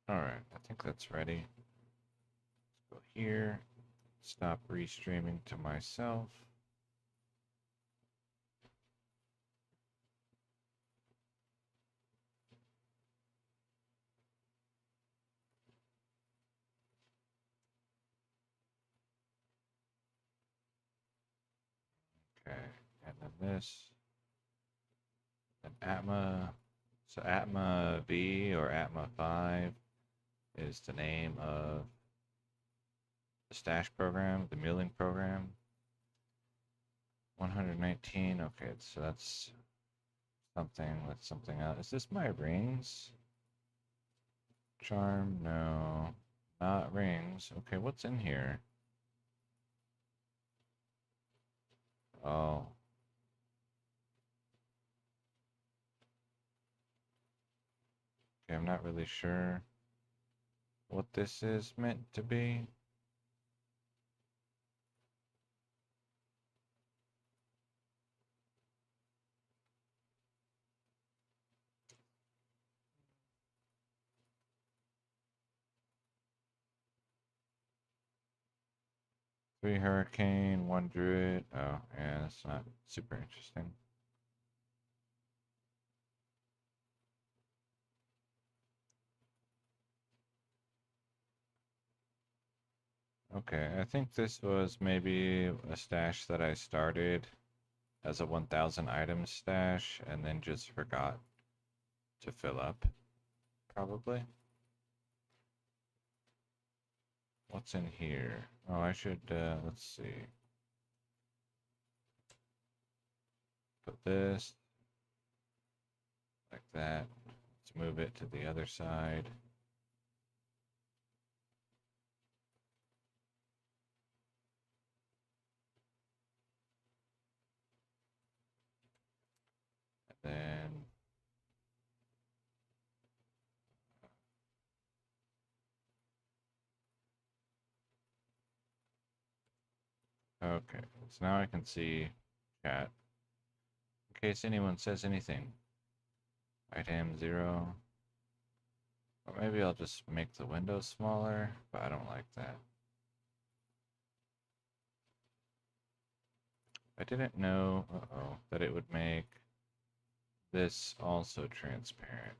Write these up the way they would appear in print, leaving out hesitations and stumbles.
Alright, I think that's ready. Let's go here. Stop restreaming to myself. Okay, and then this. And Atma. So Atma V or Atma 5 is the name of the stash program, the mulling program. 119. Okay, so that's something else. Is this my rings? Charm? No. Not rings. Okay, what's in here? Oh. Okay, I'm not really sure what this is meant to be. Three Hurricane, one Druid. Oh, yeah, that's not super interesting. Okay, I think this was maybe a stash that I started as a 1,000 items stash and then just forgot to fill up, probably. What's in here? Oh, I should, let's see. Put this like that. Let's move it to the other side. And then okay, so now I can see chat. In case anyone says anything. Item 0. Or maybe I'll just make the window smaller, but I don't like that. I didn't know, that it would make this also transparent.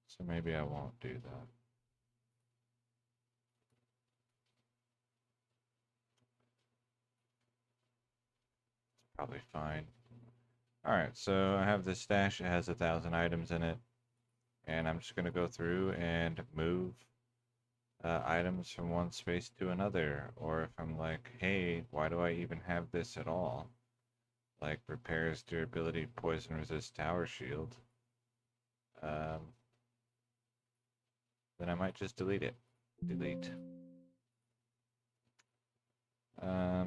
So maybe I won't do that. It's probably fine. Alright, so I have this stash. It has 1,000 items in it. And I'm just going to go through and move items from one space to another. Or if I'm like, hey, why do I even have this at all? Like repairs durability, poison resist, tower shield. Um, then I might just delete it. Delete.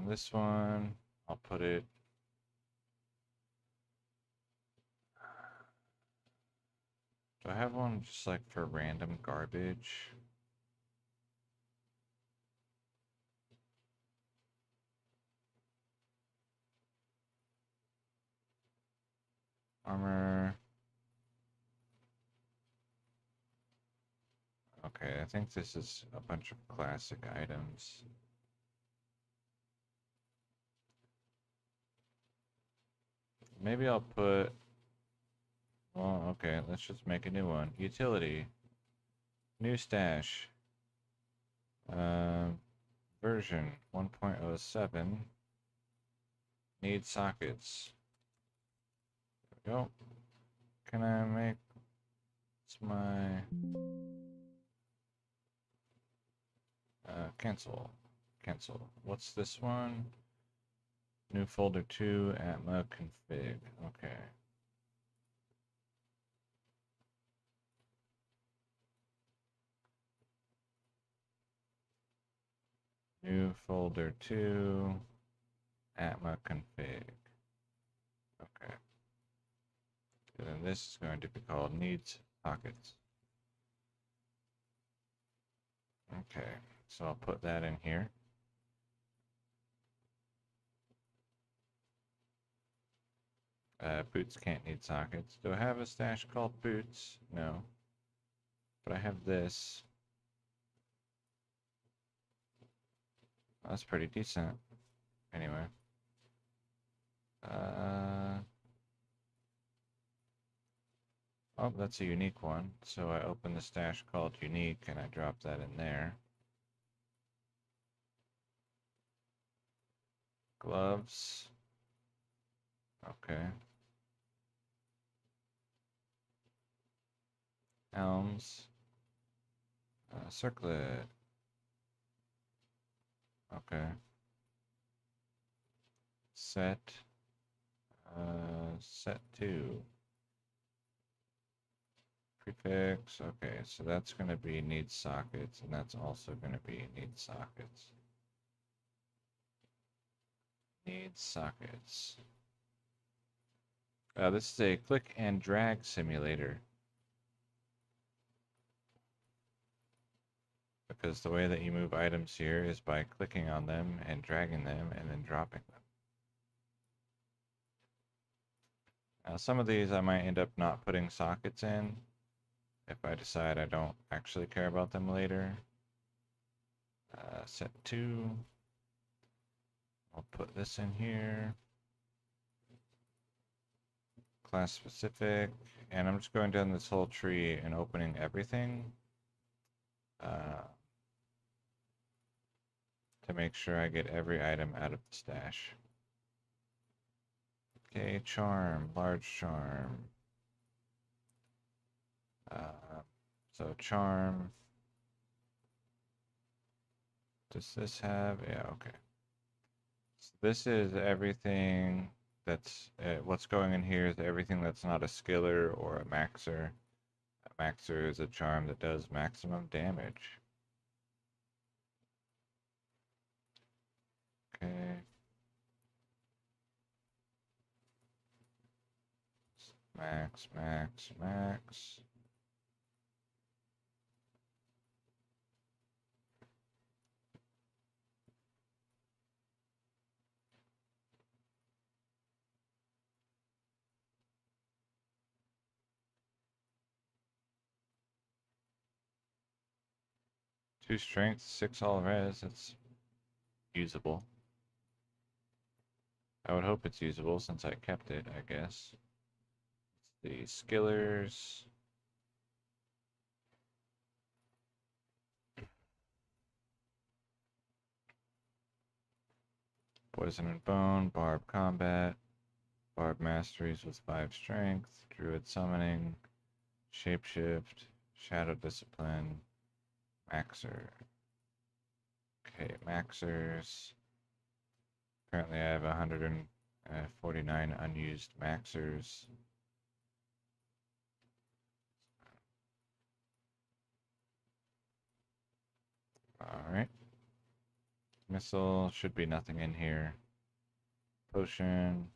This one, I'll put it. Do I have one just like for random garbage? Armor. Okay, I think this is a bunch of classic items. Maybe I'll put. Well, okay, let's just make a new one. Utility. New stash. Um, version 1.07. Need sockets. There we go. Can I make my cancel? Cancel. What's this one? New folder 2, Atma config. Okay. New folder 2, Atma config. Okay. And then this is going to be called needs sockets. Okay. So I'll put that in here. Boots can't need sockets. Do I have a stash called boots? No. But I have this. That's pretty decent. Anyway. Oh, that's a unique one. So I open the stash called unique and I drop that in there. Gloves. Okay. Helms. Circlet. Okay. Set. Set 2. Prefix. Okay, so that's going to be need sockets, and that's also going to be need sockets. Need sockets. This is a click and drag simulator. Because the way that you move items here is by clicking on them and dragging them and then dropping them. Now some of these I might end up not putting sockets in if I decide I don't actually care about them later. Set 2. I'll put this in here. Class specific. And I'm just going down this whole tree and opening everything. To make sure I get every item out of the stash. Okay, charm, large charm. So charm. Does this have? Yeah, okay. So this is everything that's, what's going in here is everything that's not a skiller or a maxer. A maxer is a charm that does maximum damage. Okay. Max, max, max. Two strength, 6 all res. That's usable. I would hope it's usable since I kept it, I guess. The skillers. Poison and Bone, Barb Combat, Barb Masteries with 5 Strength, Druid Summoning, Shapeshift, Shadow Discipline, Maxer. Okay, Maxers. Currently I have 149 unused Maxers. Alright. Missile, should be nothing in here. Potion.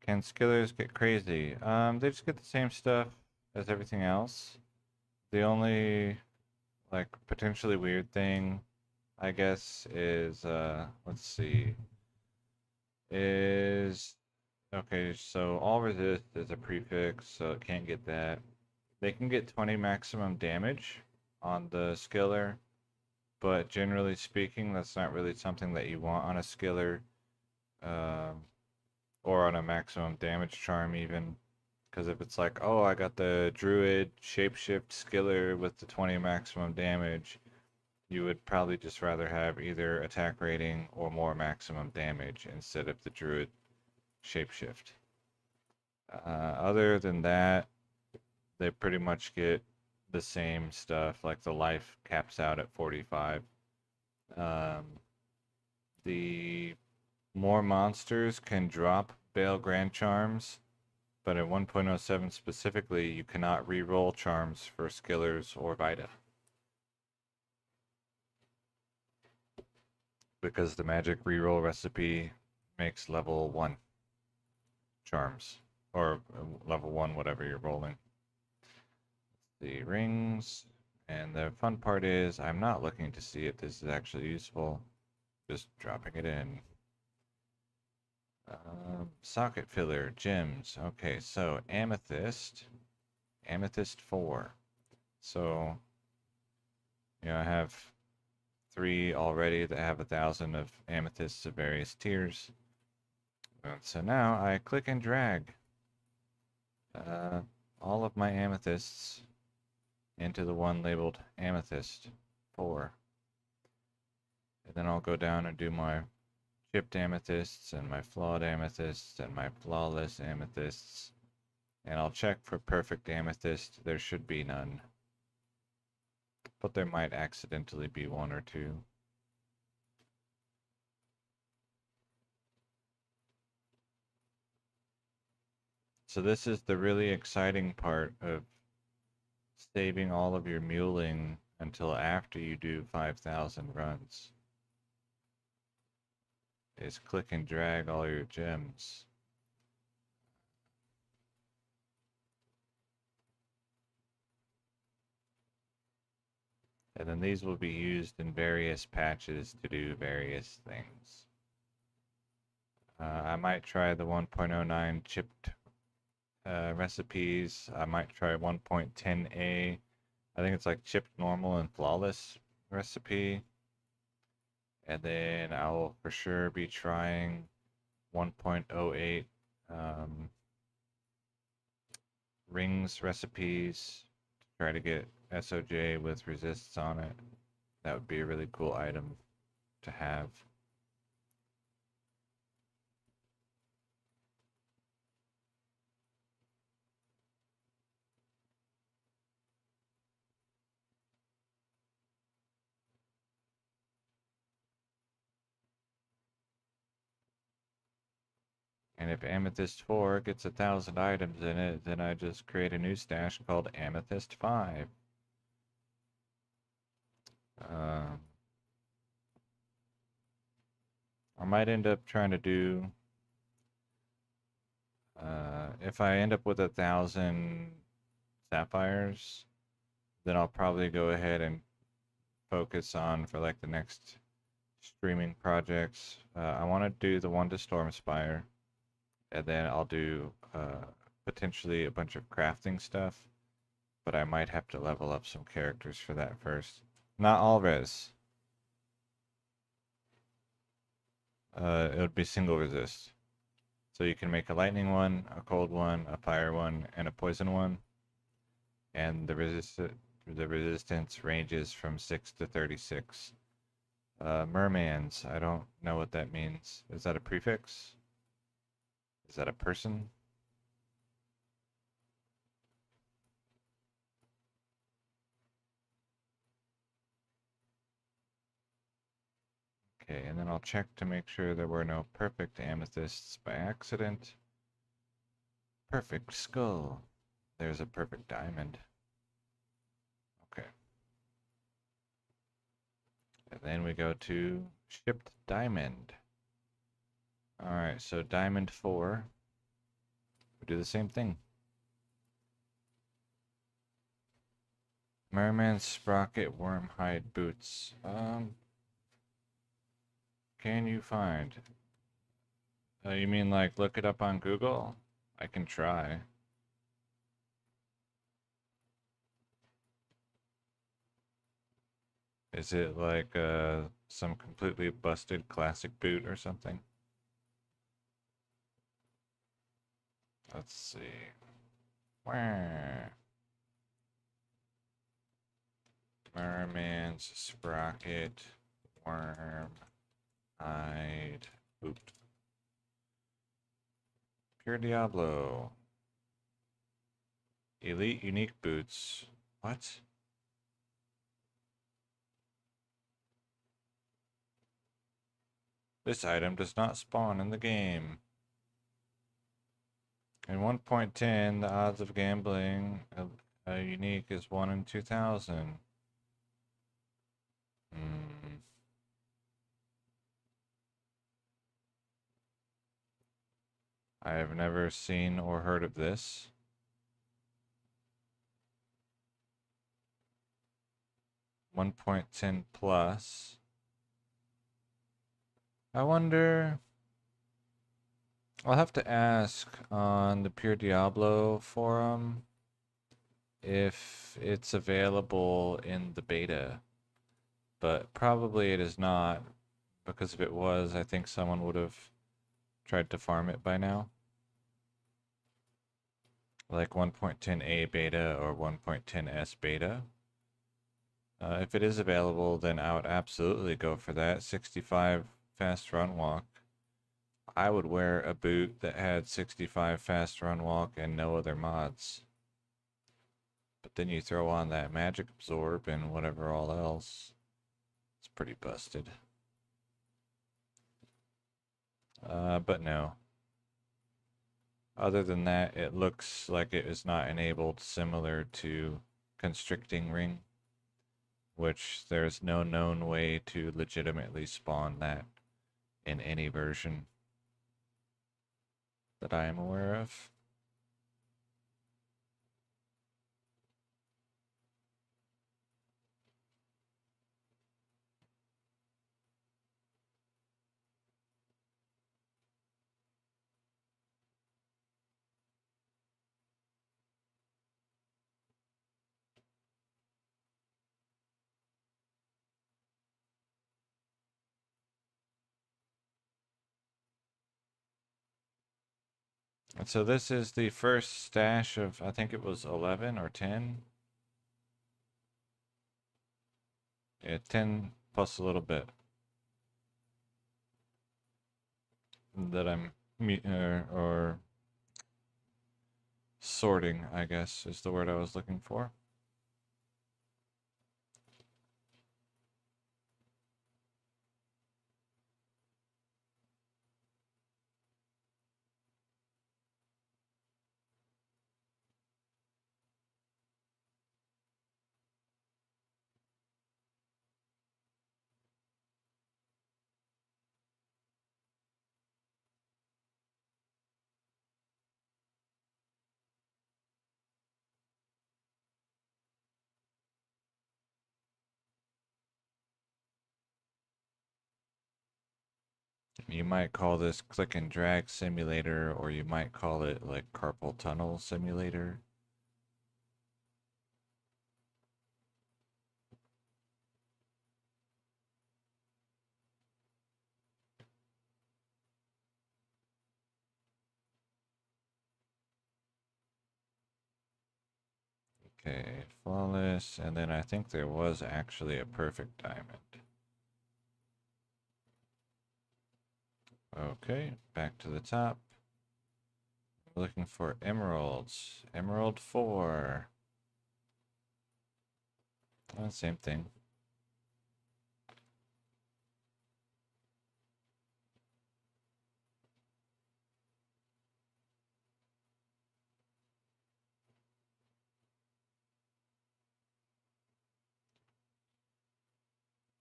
Can skillers get crazy? They just get the same stuff as everything else. The only, like, potentially weird thing, I guess, is, let's see, is, okay, so all resist is a prefix, so it can't get that. They can get 20 maximum damage on the skiller, but generally speaking, that's not really something that you want on a skiller, or on a maximum damage charm even. Because if it's like, oh, I got the druid shapeshift skiller with the 20 maximum damage, you would probably just rather have either attack rating or more maximum damage instead of the druid shapeshift. Other than that, they pretty much get the same stuff. Like the life caps out at 45. The more monsters can drop Bale Grand Charms, but at 1.07 specifically, you cannot re-roll charms for skillers or Vita. Because the magic re-roll recipe makes level 1 charms. Or level 1, whatever you're rolling. The rings. And the fun part is, I'm not looking to see if this is actually useful. Just dropping it in. Socket filler, gems. Okay, so amethyst. Amethyst 4. So, I have 3 already that have 1,000 of amethysts of various tiers. And so now I click and drag all of my amethysts into the one labeled amethyst 4. And then I'll go down and do my chipped amethysts and my flawed amethysts and my flawless amethysts. And I'll check for perfect amethyst. There should be none. But there might accidentally be 1 or 2. So this is the really exciting part of saving all of your muling until after you do 5,000 runs. Is click and drag all your gems. And then these will be used in various patches to do various things. I might try the 1.09 chipped recipes. I might try 1.10a. I think it's like chipped normal and flawless recipe. And then I'll for sure be trying 1.08 rings recipes to try to get SOJ with resists on it. That would be a really cool item to have. And if Amethyst 4 gets 1,000 items in it, then I just create a new stash called Amethyst 5. I might end up trying to do, if I end up with 1,000 sapphires, then I'll probably go ahead and focus on, for like the next streaming projects, I want to do the one to Stormspire, and then I'll do potentially a bunch of crafting stuff, but I might have to level up some characters for that first. Not all res. It would be single resist. So you can make a lightning one, a cold one, a fire one, and a poison one. And the resistance ranges from 6 to 36. Mermans, I don't know what that means. Is that a prefix? Is that a person? Okay, and then I'll check to make sure there were no perfect amethysts by accident. Perfect skull. There's a perfect diamond. Okay. And then we go to shipped diamond. Alright, so diamond 4. We do the same thing. Merman sprocket wormhide boots. Can you find? You mean like look it up on Google? I can try. Is it like some completely busted classic boot or something? Let's see. Where? Merman's sprocket worm hide boot. Pure Diablo. Elite unique boots. What? This item does not spawn in the game. In 1.10, the odds of gambling a unique is 1 in 2,000. I have never seen or heard of this. $1.10 plus. I wonder. I'll have to ask on the Pure Diablo forum if it's available in the beta, but probably it is not, because if it was, I think someone would have tried to farm it by now. Like 1.10a beta or 1.10s beta. If it is available, then I would absolutely go for that. 65 fast run walk. I would wear a boot that had 65 fast run walk and no other mods. But then you throw on that magic absorb and whatever all else. It's pretty busted. But no. Other than that, it looks like it is not enabled, similar to Constricting Ring, which there's no known way to legitimately spawn that in any version that I am aware of. And so this is the first stash of, I think it was 11 or 10. Yeah, 10 plus a little bit that I'm or sorting, I guess is the word I was looking for. You might call this click and drag simulator, or you might call it like carpal tunnel simulator. Okay, flawless, and then I think there was actually a perfect diamond. Okay, back to the top. Looking for emeralds. Emerald 4. Same thing.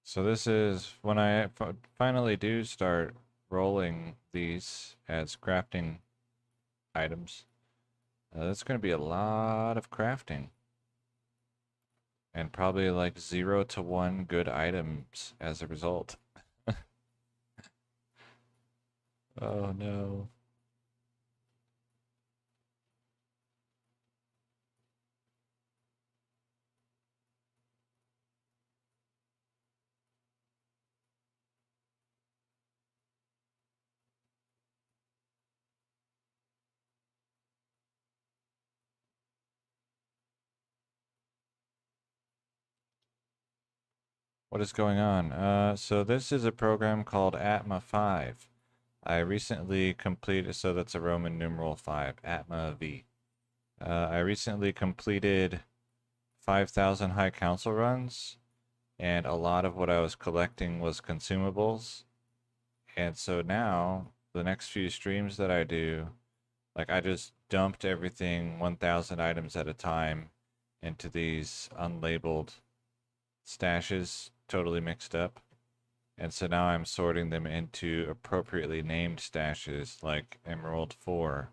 So this is when I finally do start rolling these as crafting items. That's going to be a lot of crafting. And probably like 0 to 1 good items as a result. Oh no. What is going on? So this is a program called Atma 5. I recently completed, so that's a Roman numeral 5, Atma V. I recently completed 5,000 High Council runs, and a lot of what I was collecting was consumables. And so now, the next few streams that I do, like I just dumped everything 1,000 items at a time into these unlabeled stashes, totally mixed up. And so now I'm sorting them into appropriately named stashes like Emerald 4,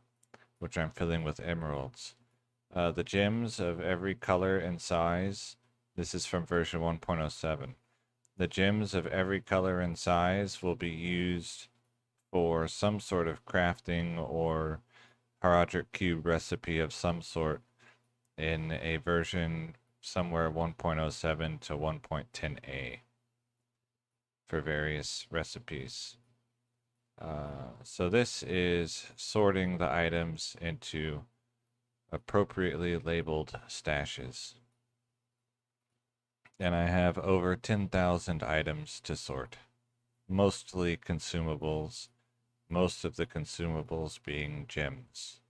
which I'm filling with emeralds. The gems of every color and size, this is from version 1.07. The gems of every color and size will be used for some sort of crafting or Horadric Cube recipe of some sort in a version somewhere 1.07 to 1.10a for various recipes. So this is sorting the items into appropriately labeled stashes. And I have over 10,000 items to sort, mostly consumables, most of the consumables being gems.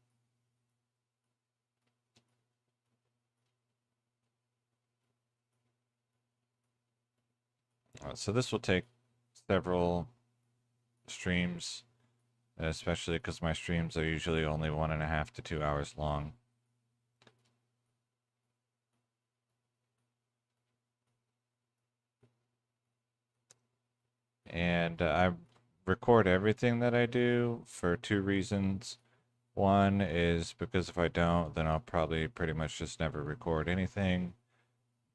So this will take several streams, especially because my streams are usually only 1.5 to 2 hours long. And I record everything that I do for two reasons. One is because if I don't, then I'll probably pretty much just never record anything.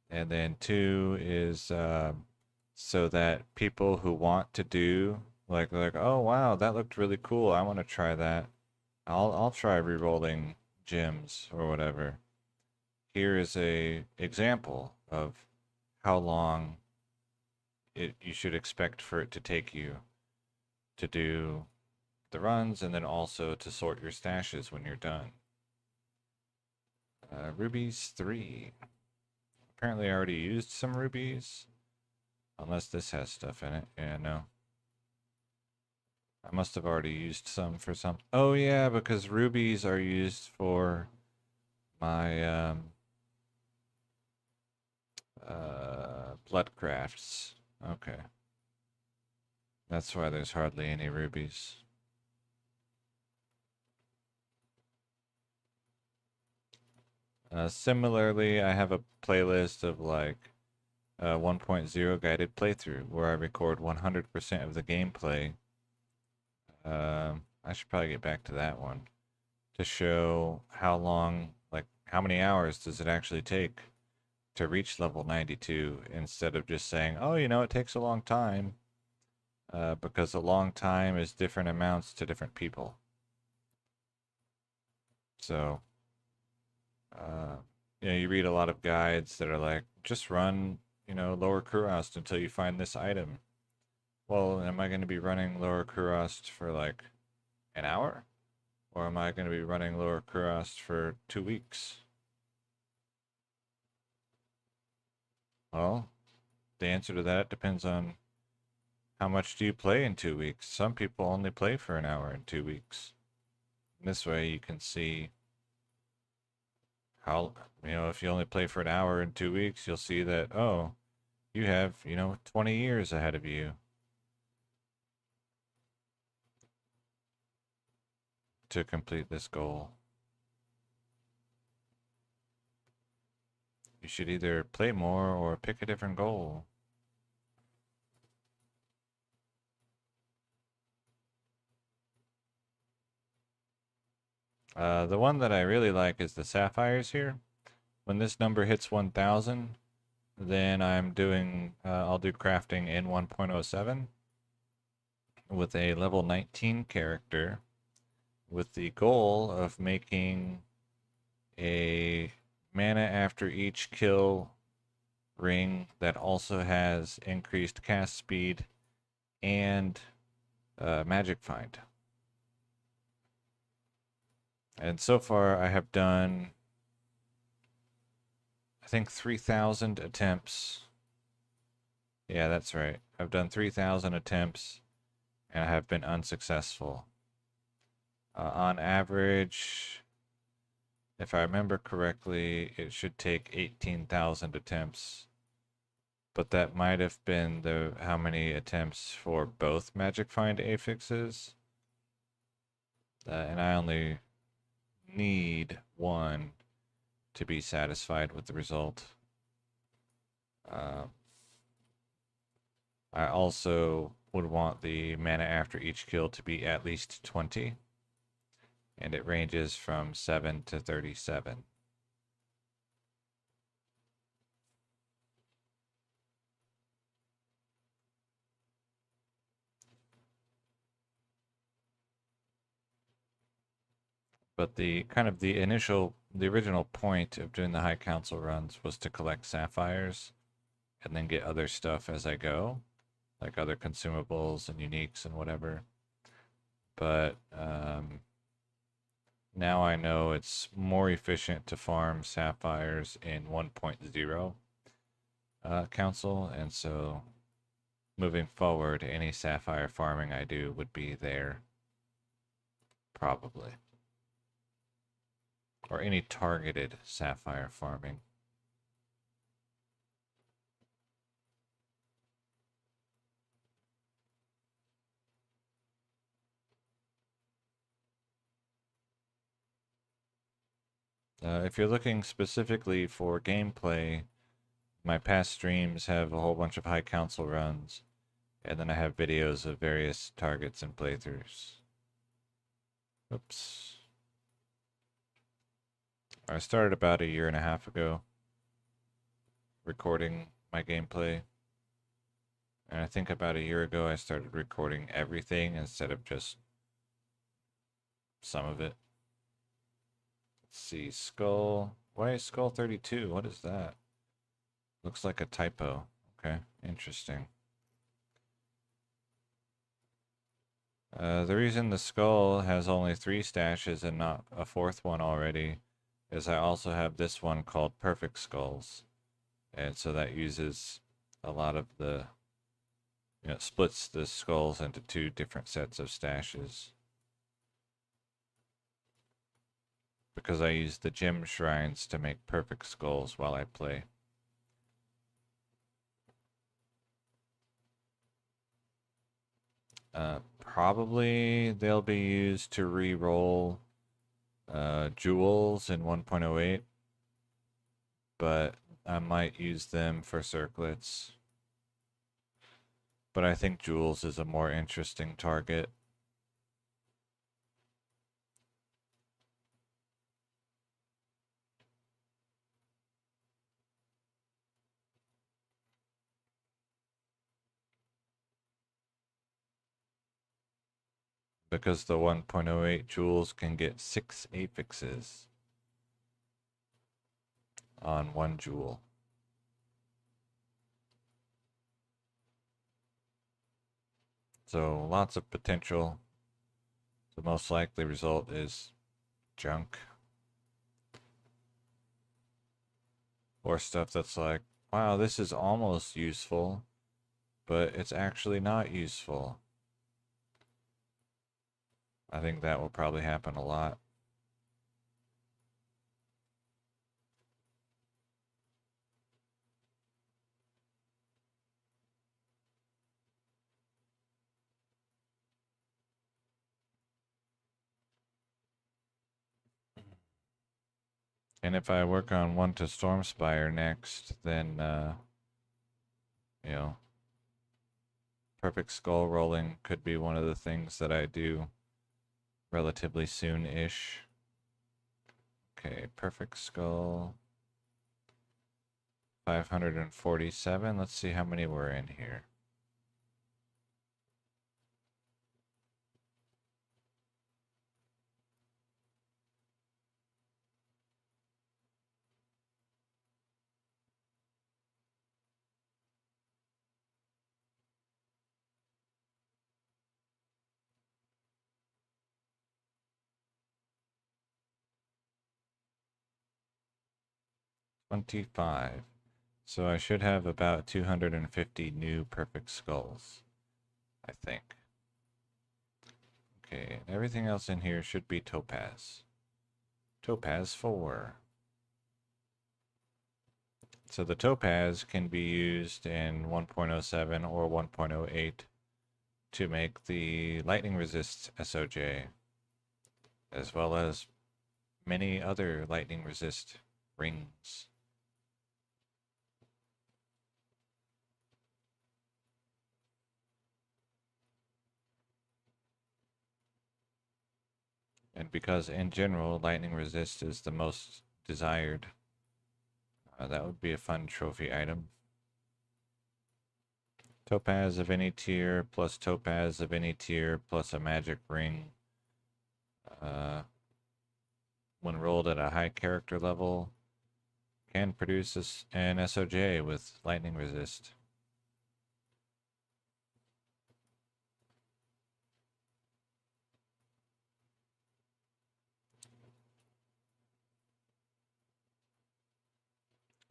And then two is so that people who want to do like oh wow, that looked really cool, I want to try that. I'll try re-rolling gems or whatever. Here is a example of how long you should expect for it to take you to do the runs and then also to sort your stashes when you're done. Rubies 3. Apparently I already used some rubies. Unless this has stuff in it. Yeah, no. I must have already used some for some. Oh yeah, because rubies are used for my blood crafts. Okay. That's why there's hardly any rubies. Similarly, I have a playlist of like 1.0 guided playthrough where I record 100% of the gameplay. I should probably get back to that one to show how long, like how many hours does it actually take to reach level 92 instead of just saying, oh, it takes a long time, because a long time is different amounts to different people. So, uh, you read a lot of guides that are like, just run, Lower Kurast until you find this item. Well, am I going to be running Lower Kurast for like an hour? Or am I going to be running Lower Kurast for 2 weeks? Well, the answer to that depends on how much do you play in 2 weeks. Some people only play for an hour in 2 weeks. This way you can see how, if you only play for an hour in 2 weeks, you'll see that, oh, you have, 20 years ahead of you to complete this goal. You should either play more or pick a different goal. The one that I really like is the sapphires here. When this number hits 1,000, then I'll do crafting in 1.07 with a level 19 character with the goal of making a mana after each kill ring that also has increased cast speed and magic find. And so far I have done, I think, 3,000 attempts. Yeah, that's right. I've done 3,000 attempts and I have been unsuccessful. On average, if I remember correctly, it should take 18,000 attempts. But that might have been how many attempts for both Magic Find affixes. And I only need one to be satisfied with the result. I also would want the mana after each kill to be at least 20. And it ranges from 7 to 37. But the original point of doing the High Council runs was to collect sapphires and then get other stuff as I go, like other consumables and uniques and whatever. But now I know it's more efficient to farm sapphires in 1.0 council, and so moving forward, any sapphire farming I do would be there, probably. Or any targeted sapphire farming. If you're looking specifically for gameplay, my past streams have a whole bunch of high council runs, and then I have videos of various targets and playthroughs. Oops. I started about a year and a half ago recording my gameplay. And I think about a year ago I started recording everything instead of just some of it. Let's see, skull. Why is skull 32? What is that? Looks like a typo. Okay, interesting. The reason the skull has only 3 stashes and not a 4th one already is I also have this one called Perfect Skulls. And so that uses a lot of the, it splits the skulls into 2 different sets of stashes. Because I use the gem shrines to make perfect skulls while I play. Probably they'll be used to re-roll jewels in 1.08, but I might use them for circlets. But I think jewels is a more interesting target. Because the 1.08 jewels can get 6 affixes on 1 jewel. So lots of potential. The most likely result is junk. Or stuff that's like, wow, this is almost useful, but it's actually not useful. I think that will probably happen a lot. And if I work on 1 to Stormspire next, then, you know, Perfect Skull rolling could be one of the things that I do relatively soon-ish. Okay, Perfect Skull. 547. Let's see how many were in here. $25. So I should have about 250 new Perfect Skulls, I think. Okay, everything else in here should be Topaz. Topaz 4. So the Topaz can be used in 1.07 or 1.08 to make the Lightning Resist SOJ, as well as many other Lightning Resist rings. And because in general, Lightning Resist is the most desired, that would be a fun trophy item. Topaz of any tier plus Topaz of any tier plus a magic ring. when rolled at a high character level, can produce an SOJ with lightning resist.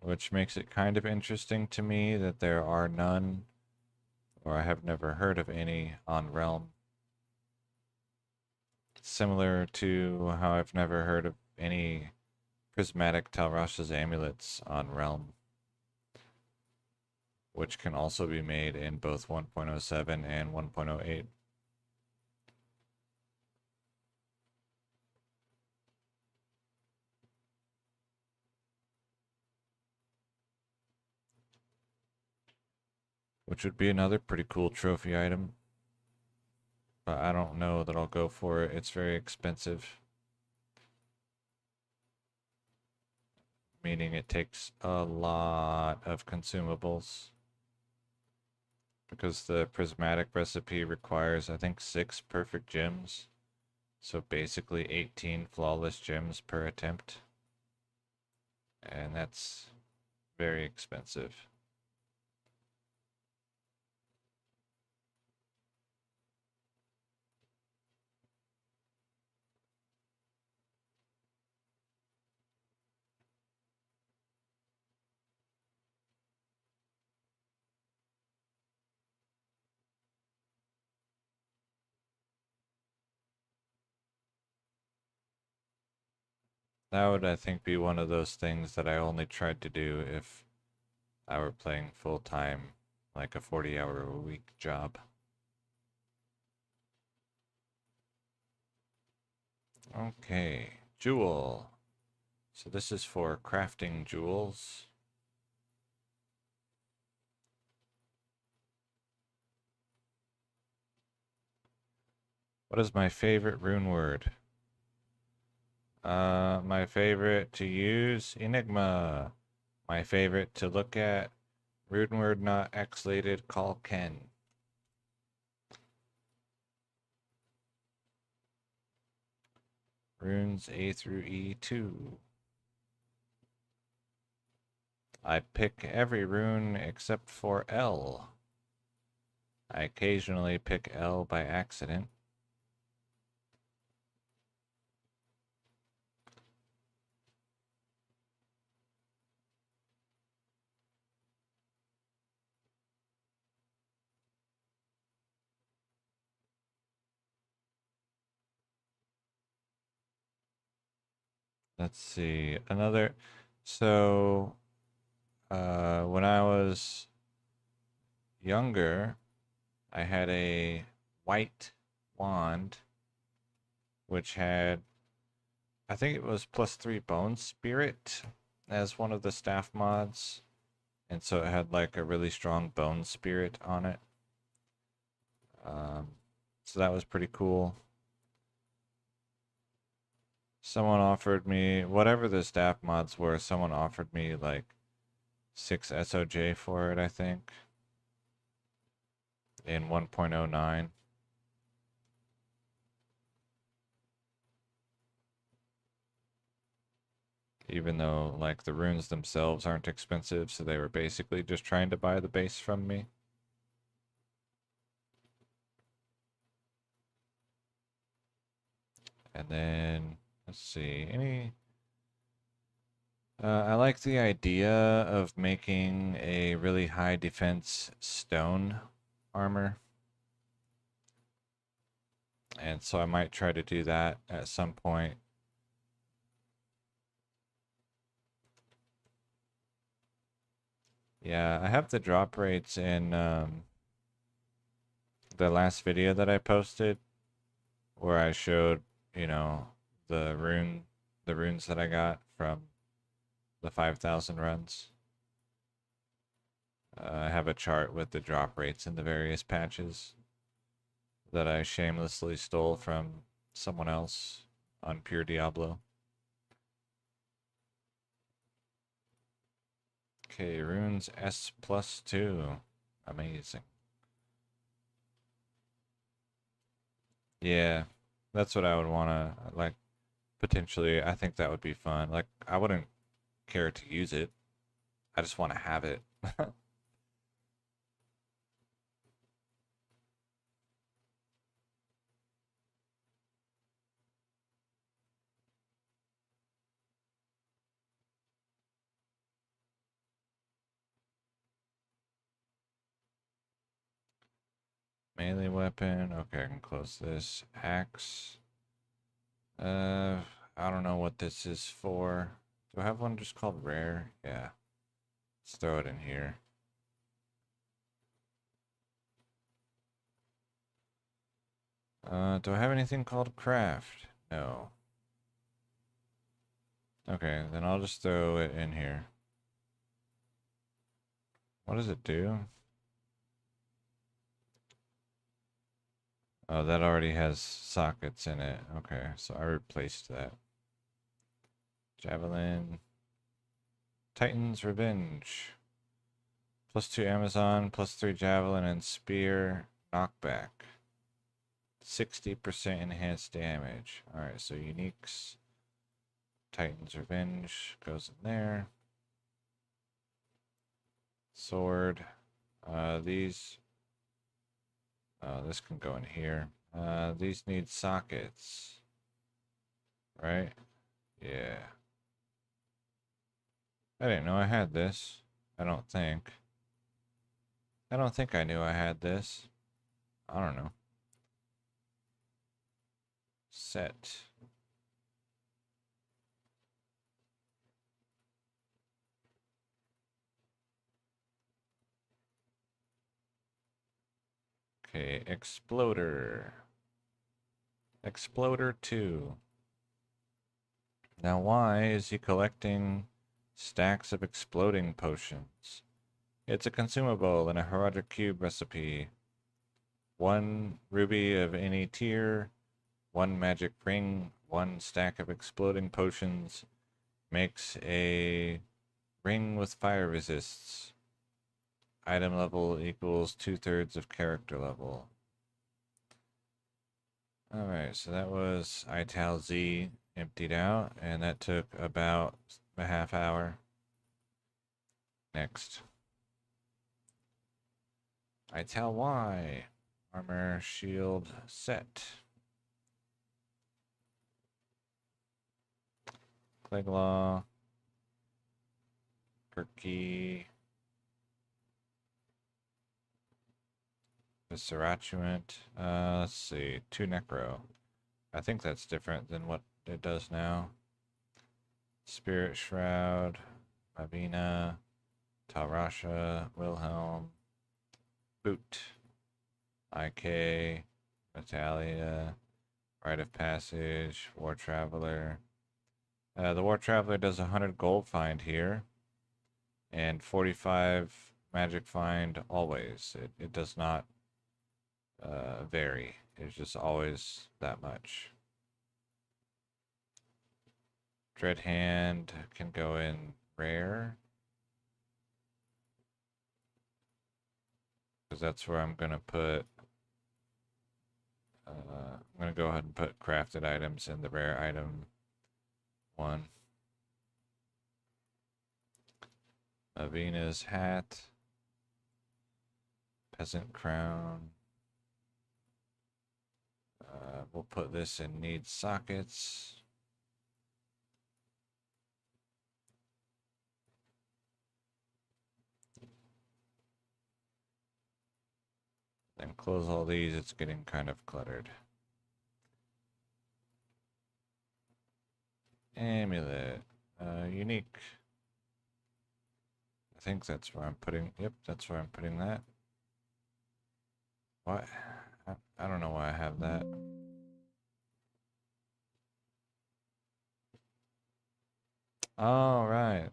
Which makes it kind of interesting to me that there are none, or I have never heard of any, on Realm. Similar to how I've never heard of any prismatic Tal Rasha's amulets on Realm, which can also be made in both 1.07 and 1.08. Which would be another pretty cool trophy item. But I don't know that I'll go for it. It's very expensive. Meaning it takes a lot of consumables. Because the prismatic recipe requires, I think, 6 perfect gems. So basically 18 flawless gems per attempt. And that's very expensive. That would, I think, be one of those things that I only tried to do if I were playing full time, like a 40-hour-a-week job. Okay, jewel. So this is for crafting jewels. What is my favorite rune word? My favorite to use, Enigma. My favorite to look at, rune word not X-lated, call Ken. Runes A through E2. I pick every rune except for L. I occasionally pick L by accident. Let's see. So, when I was younger, I had a white wand, which had, I think it was +3 bone spirit as one of the staff mods. And so it had like a really strong bone spirit on it. So that was pretty cool. Someone offered me, whatever the staff mods were, someone offered me like 6 SOJ for it, I think, in 1.09. Even though like the runes themselves aren't expensive, so they were basically just trying to buy the base from me. And then let's see, I like the idea of making a really high defense stone armor. And so I might try to do that at some point. Yeah, I have the drop rates in the last video that I posted where I showed, you know, the runes that I got from the 5,000 runs. I have a chart with the drop rates in the various patches that I shamelessly stole from someone else on Pure Diablo. Okay, runes S+2. Amazing. Yeah, that's what I would want to, like, potentially, I think that would be fun. Like, I wouldn't care to use it. I just want to have it. Melee weapon. Okay, I can close this. Axe. Uh, I don't know what this is for. Do I have one just called rare? Yeah. Let's throw it in here. Do I have anything called craft? No. Okay, then I'll just throw it in here. What does it do? Oh, that already has sockets in it. Okay, so I replaced that. Javelin. Titan's Revenge. +2 Amazon, +3 Javelin and Spear knockback. 60% enhanced damage. Alright, so uniques. Titan's Revenge goes in there. Sword. These. This can go in here. These need sockets. Right? Yeah. I didn't know I had this. I don't think. I don't think I knew I had this. I don't know. Set. Okay, Exploder. Exploder 2. Now why is he collecting stacks of exploding potions? It's a consumable in a Heroic Cube recipe. 1 ruby of any tier, 1 magic ring, 1 stack of exploding potions makes a ring with fire resists. Item level equals 2/3 of character level. Alright, so that was Ital Z emptied out, and that took about a half hour. Next. Ital Y. Armor, shield, set. Cleglaw. Perky. Visceratuant. Let's see. 2 Necro. I think that's different than what it does now. Spirit Shroud. Mavina. Talrasha. Wilhelm. Boot. IK. Natalia. Rite of Passage. War Traveler. The War Traveler does 100 gold find here. And 45 magic find always. It does not vary. It's just always that much. Dread Hand can go in rare. Because that's where I'm going to put... I'm going to go ahead and put crafted items in the rare item one. Avina's hat. Peasant crown. We'll put this in need sockets. Then close all these, it's getting kind of cluttered. Amulet. Unique. I think that's where I'm putting, yep, that's where I'm putting that. What? I don't know why I have that. All right.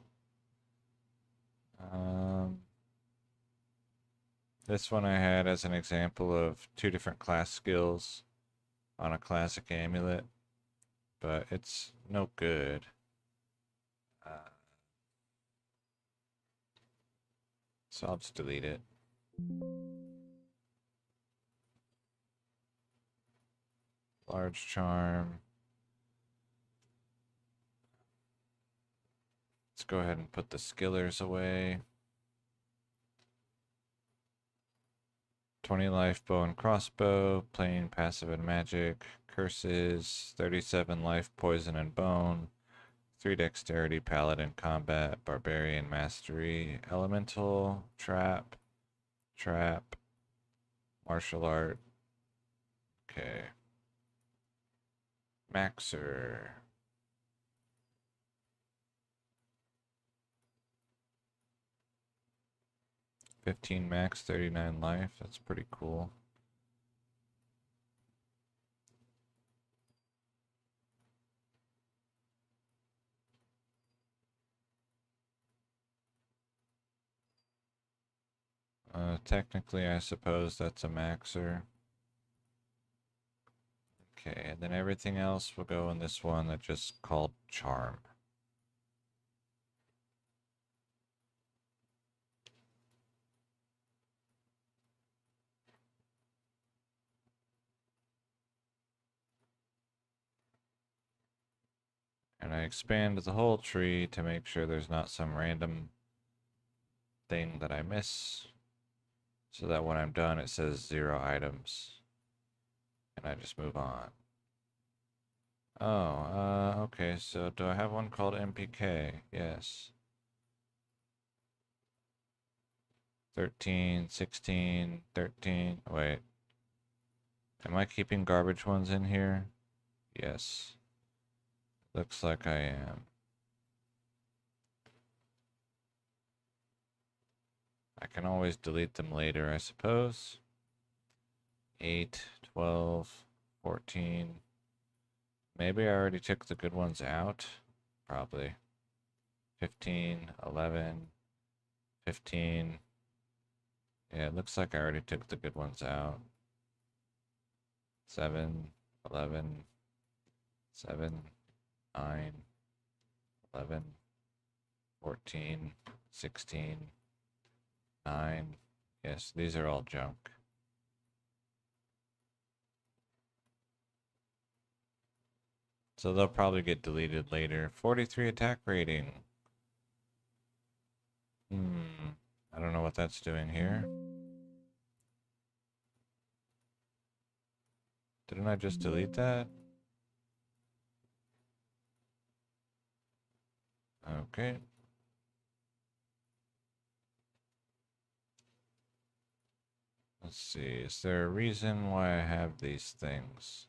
This one I had as an example of 2 different class skills on a classic amulet, but it's no good. So I'll just delete it. Large charm. Let's go ahead and put the skillers away. 20 life bow and crossbow, plain passive and magic, curses, 37 life poison and bone, 3 dexterity paladin combat, barbarian mastery, elemental, trap, martial art. Okay. Maxer. $15 max, 39 life. That's pretty cool. Technically, I suppose that's a maxer. Okay, and then everything else will go in this one that's just called charm. And I expand the whole tree to make sure there's not some random thing that I miss. So that when I'm done, it says 0 items. And I just move on. Oh, okay, so do I have one called MPK? Yes. 13, 16, 13. Wait. Am I keeping garbage ones in here? Yes. Looks like I am. I can always delete them later, I suppose. 8, 12, 14. Maybe I already took the good ones out. Probably. 15, 11, 15. Yeah, it looks like I already took the good ones out. 7, 11, 7, 9, 11, 14, 16, 9. Yes, these are all junk. So they'll probably get deleted later. 43 attack rating. I don't know what that's doing here. Didn't I just delete that? Okay. Let's see. Is there a reason why I have these things?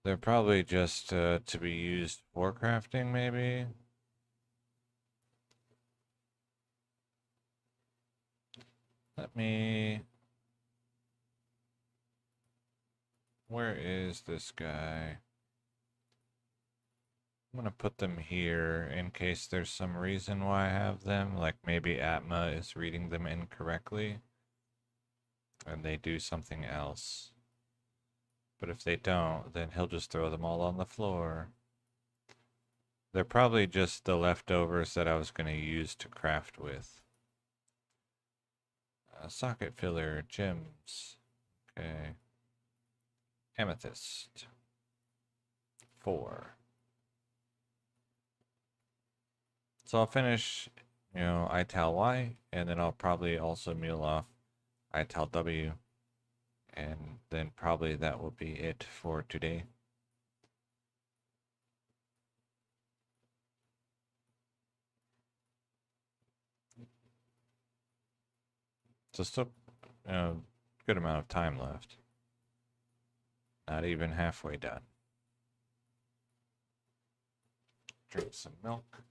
They're probably just to be used for crafting, maybe? Let me... Where is this guy? I'm gonna put them here in case there's some reason why I have them, like maybe Atma is reading them incorrectly and they do something else. But if they don't, then he'll just throw them all on the floor. They're probably just the leftovers that I was gonna use to craft with. Socket filler, gems. Okay. Amethyst. 4. So I'll finish, Ital Y, and then I'll probably also meal off Ital W, and then probably that will be it for today. So still, good amount of time left. Not even halfway done. Drink some milk.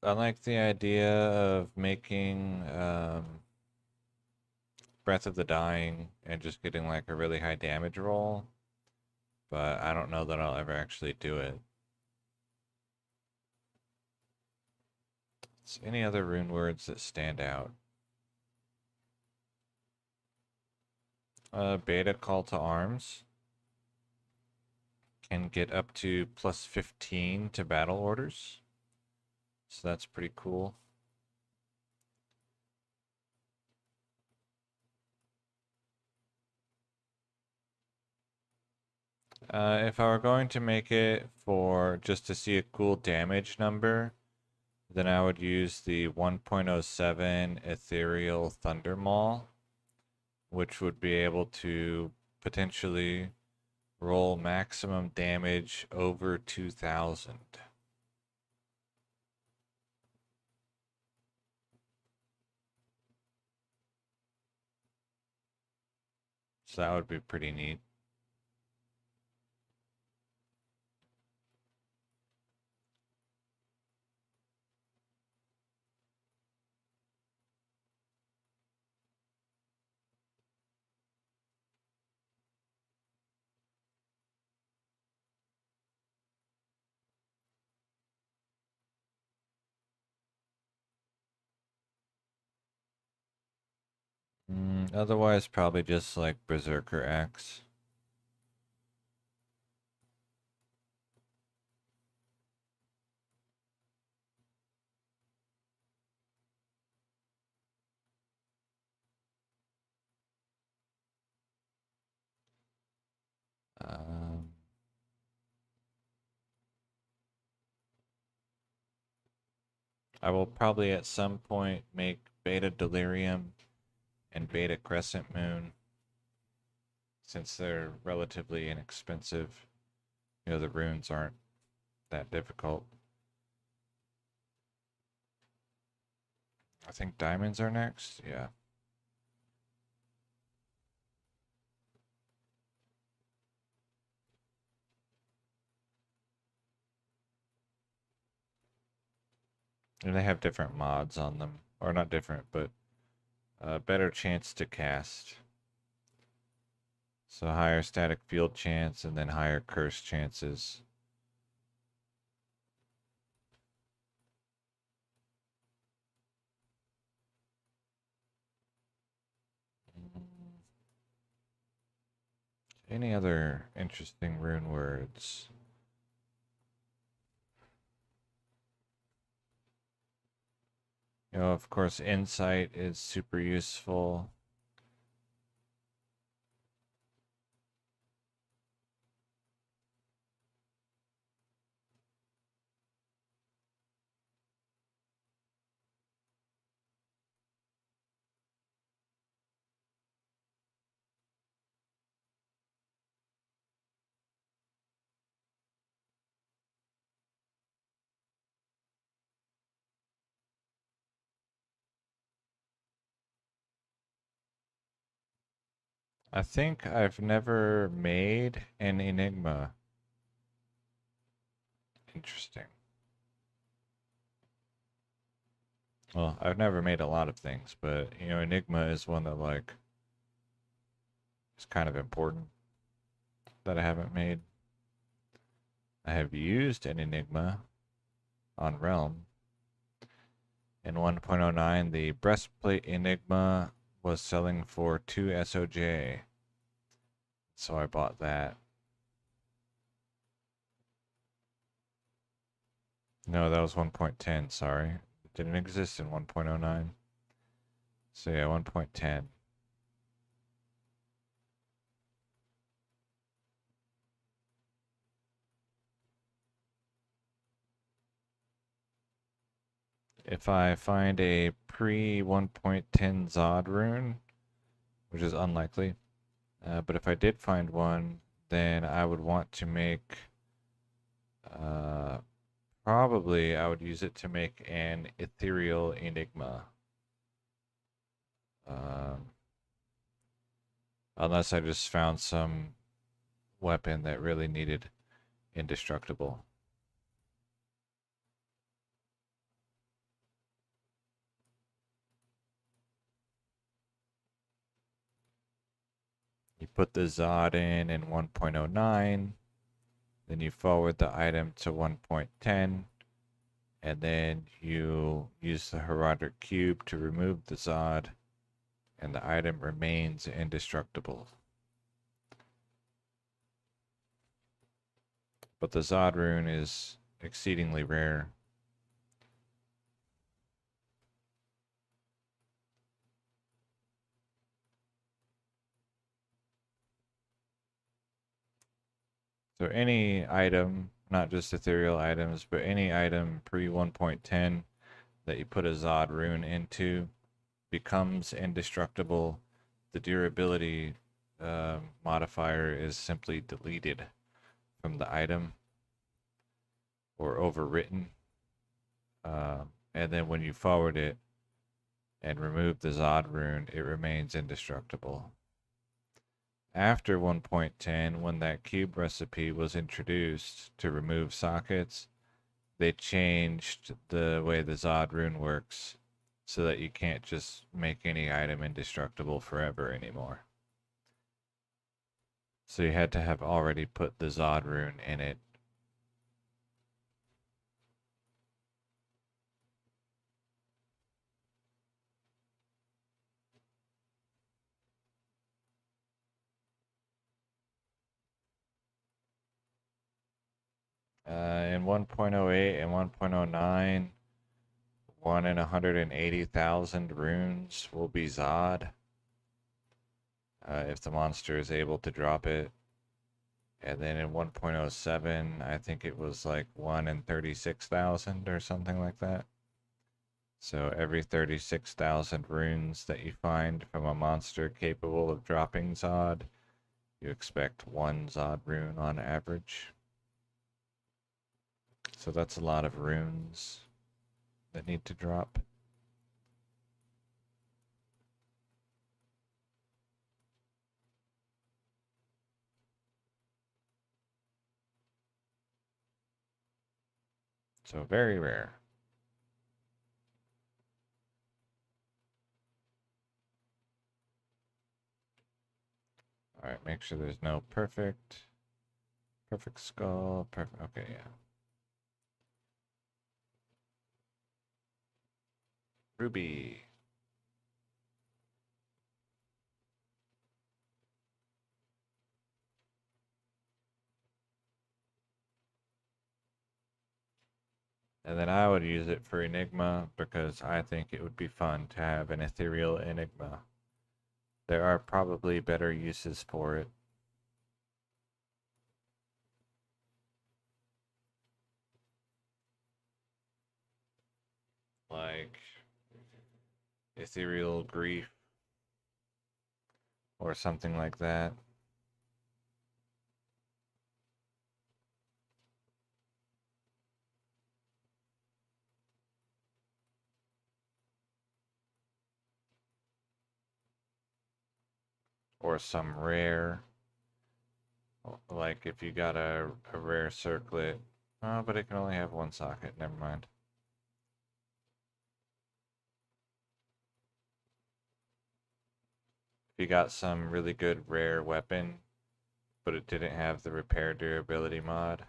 I like the idea of making Breath of the Dying and just getting like a really high damage roll. but I don't know that I'll ever actually do it. So any other rune words that stand out? Beta Call to Arms can get up to plus 15 to battle orders. So that's pretty cool. If I were going to make it for just to see a cool damage number, then I would use the 1.07 Ethereal Thunder Maul, which would be able to potentially roll maximum damage over 2,000. So that would be pretty neat. Otherwise, probably just like Berserker Axe. Um, I will probably at some point make Beta Delirium and Beta Crescent Moon, since they're relatively inexpensive. You know, the runes aren't that difficult. I think diamonds are next. Yeah. And they have different mods on them. Or not different, but a better chance to cast. So higher static field chance and then higher curse chances. Any other interesting rune words? You know, of course, insight is super useful. I think I've never made an Enigma. Interesting. Well, I've never made a lot of things, but you know, Enigma is one that like is kind of important that I haven't made. I have used an Enigma on Realm. In 1.09, the breastplate Enigma was selling for 2 SOJ. So I bought that. No, that was 1.10, sorry. It didn't exist in 1.09. So yeah, 1.10. If I find a pre 1.10 Zod rune, which is unlikely, but if I did find one, then I would want to make, probably I would use it to make an Ethereal Enigma. Unless I just found some weapon that really needed indestructible. You put the Zod in 1.09, Then you forward the item to 1.10, and then you use the Herodic Cube to remove the Zod, and the item remains indestructible. But the Zod rune is exceedingly rare. So any item, not just ethereal items, but any item pre 1.10 that you put a Zod rune into becomes indestructible. The durability modifier is simply deleted from the item or overwritten. And then when you forward it and remove the Zod rune, it remains indestructible. After 1.10, when that cube recipe was introduced to remove sockets, they changed the way the Zod rune works so that you can't just make any item indestructible forever anymore. So you had to have already put the Zod rune in it. In 1.08 and 1.09, 1 in 180,000 runes will be Zod. If the monster is able to drop it. And then in 1.07, I think it was like 1 in 36,000 or something like that. So every 36,000 runes that you find from a monster capable of dropping Zod, you expect 1 Zod rune on average. So that's a lot of runes that need to drop. So very rare. Alright, make sure there's no perfect skull. Perfect. Okay, yeah. Ruby. And then I would use it for Enigma because I think it would be fun to have an ethereal Enigma. There are probably better uses for it. Like ethereal grief or something like that. Or some rare, like if you got a rare circlet. Oh, but it can only have 1 socket. Never mind. If you got some really good rare weapon, but it didn't have the repair durability mod,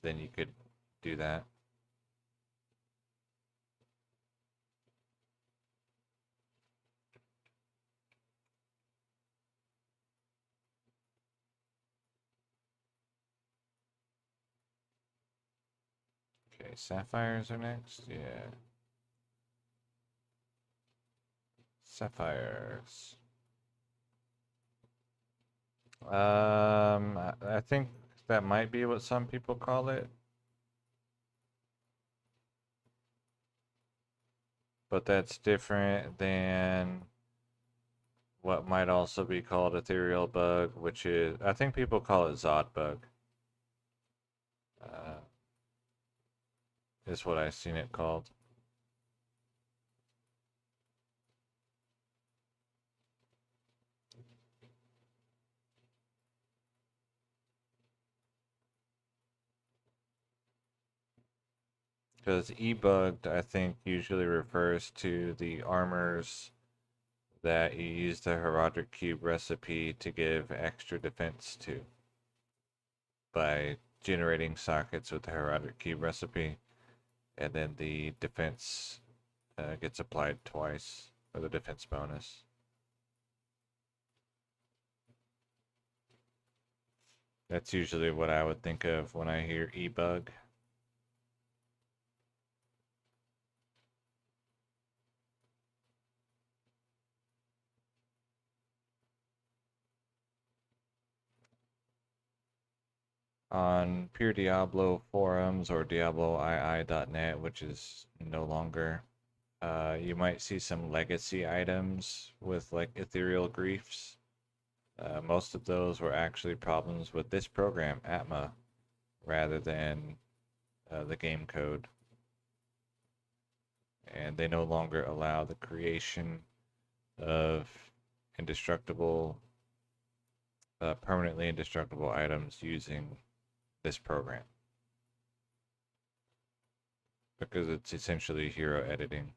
then you could do that. Okay, sapphires are next. Yeah. Sapphires. I think that might be what some people call it. But that's different than what might also be called ethereal bug, which is, I think people call it Zod bug. Uh, is what I've seen it called. Because E-bugged, I think, usually refers to the armors that you use the Herodic Cube recipe to give extra defense to by generating sockets with the Herodic Cube recipe, and then the defense gets applied twice for the defense bonus. That's usually what I would think of when I hear e-bug. On Pure Diablo forums or DiabloII.net, which is no longer, you might see some legacy items with like ethereal griefs. Most of those were actually problems with this program, Atma, rather than the game code. And they no longer allow the creation of indestructible, permanently indestructible items using this program. Because it's essentially hero editing.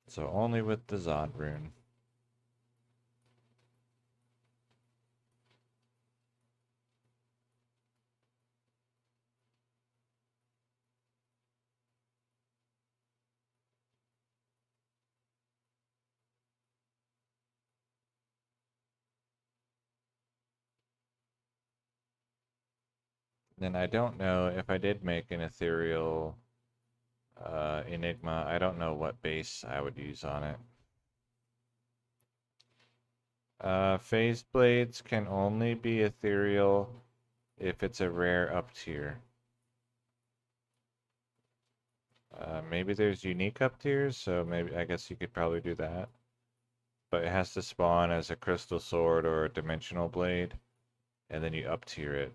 So only with the Zod rune. Then I don't know if I did make an ethereal Enigma. I don't know what base I would use on it. Phase blades can only be ethereal if it's a rare up tier. Maybe there's unique up tiers, so maybe I guess you could probably do that. But it has to spawn as a crystal sword or a dimensional blade, and then you up tier it.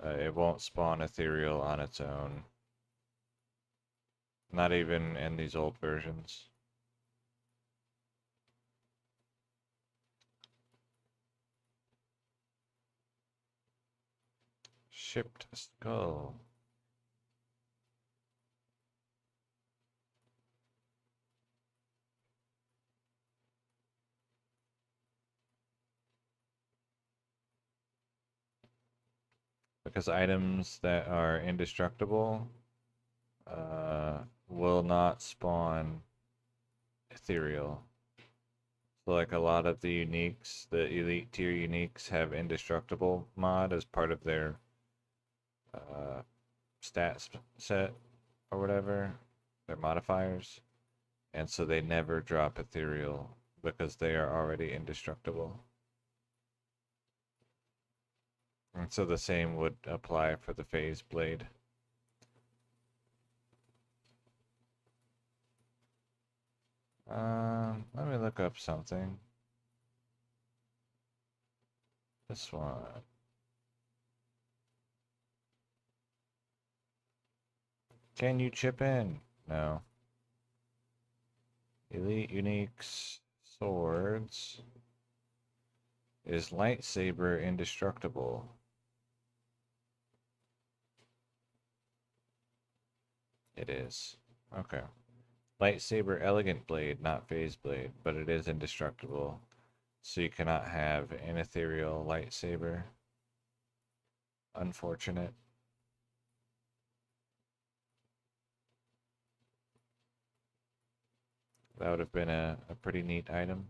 It won't spawn ethereal on its own. Not even in these old versions. Shipped skull. Because items that are indestructible will not spawn ethereal. So like a lot of the uniques, the elite tier uniques have indestructible mod as part of their stats set or whatever, their modifiers. And so they never drop ethereal because they are already indestructible. And so the same would apply for the phase blade. Let me look up something. This one. Can you chip in? No. Elite Uniques Swords. Is lightsaber indestructible? It is. Okay. Lightsaber Elegant Blade, not Phase Blade, but it is indestructible. So you cannot have an ethereal lightsaber. Unfortunate. That would have been a pretty neat item.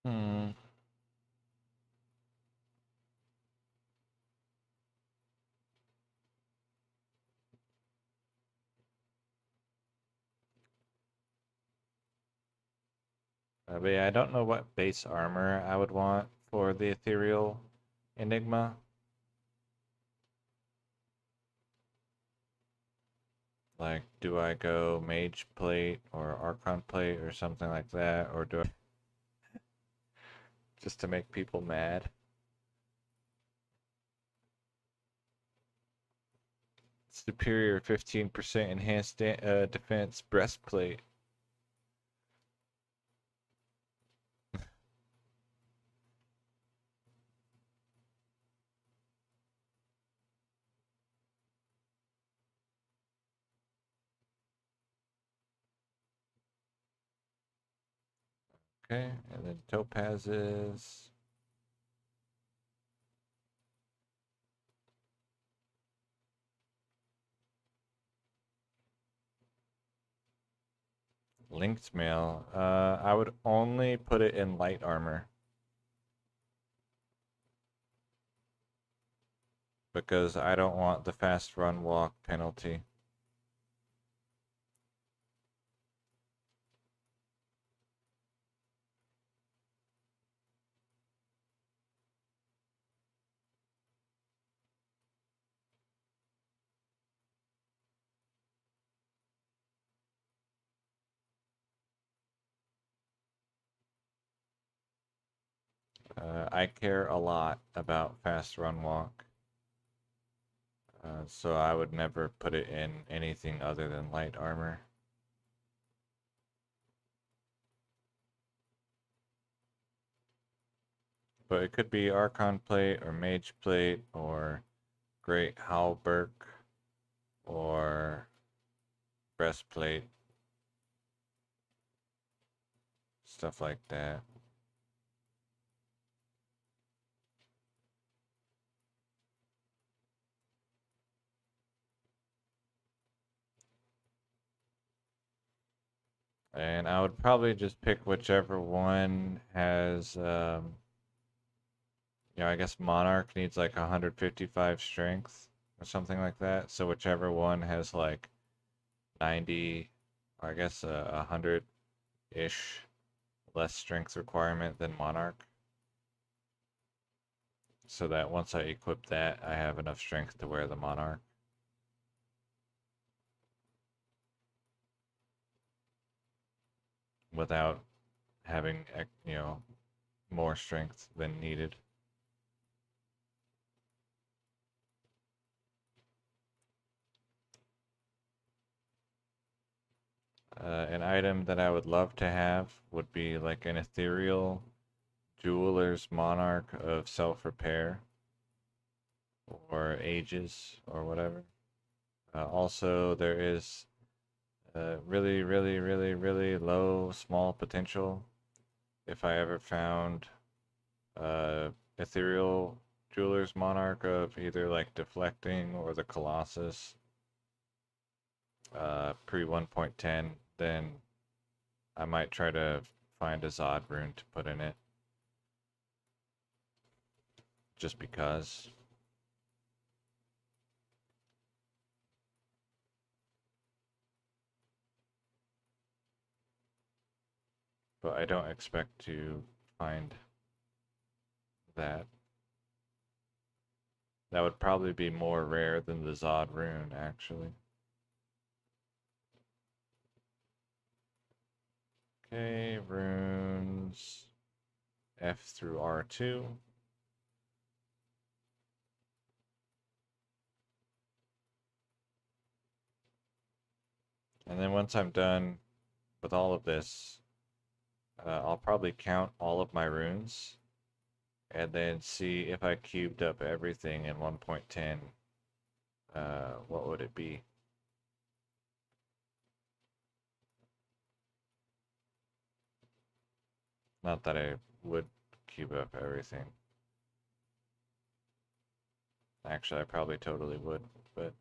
Hmm. But yeah, I don't know what base armor I would want for the Ethereal Enigma. Like, do I go Mage Plate or Archon Plate or something like that? Or do I just to make people mad? Superior 15% enhanced defense breastplate. Okay, and then topazes. Linked mail. I would only put it in light armor. Because I don't want the fast run walk penalty. I care a lot about fast run walk. So I would never put it in anything other than light armor. But it could be Archon plate or Mage plate or Great Halberg or breastplate. Stuff like that. And I would probably just pick whichever one has, I guess Monarch needs like 155 strength or something like that. So whichever one has like 90, or I guess 100-ish less strength requirement than Monarch. So that once I equip that, I have enough strength to wear the Monarch. Without having, more strength than needed. An item that I would love to have would be like an ethereal jeweler's monarch of self-repair or ages or whatever. Also, there is really, really, really, really low small potential if I ever found ethereal jeweler's monarch of either like deflecting or the colossus pre 1.10, then I might try to find a Zod rune to put in it. Just because. But I don't expect to find that. That would probably be more rare than the Zod rune, actually. Okay, runes F through R2. And then once I'm done with all of this, I'll probably count all of my runes and then see if I cubed up everything in 1.10. What would it be? Not that I would cube up everything. Actually, I probably totally would, but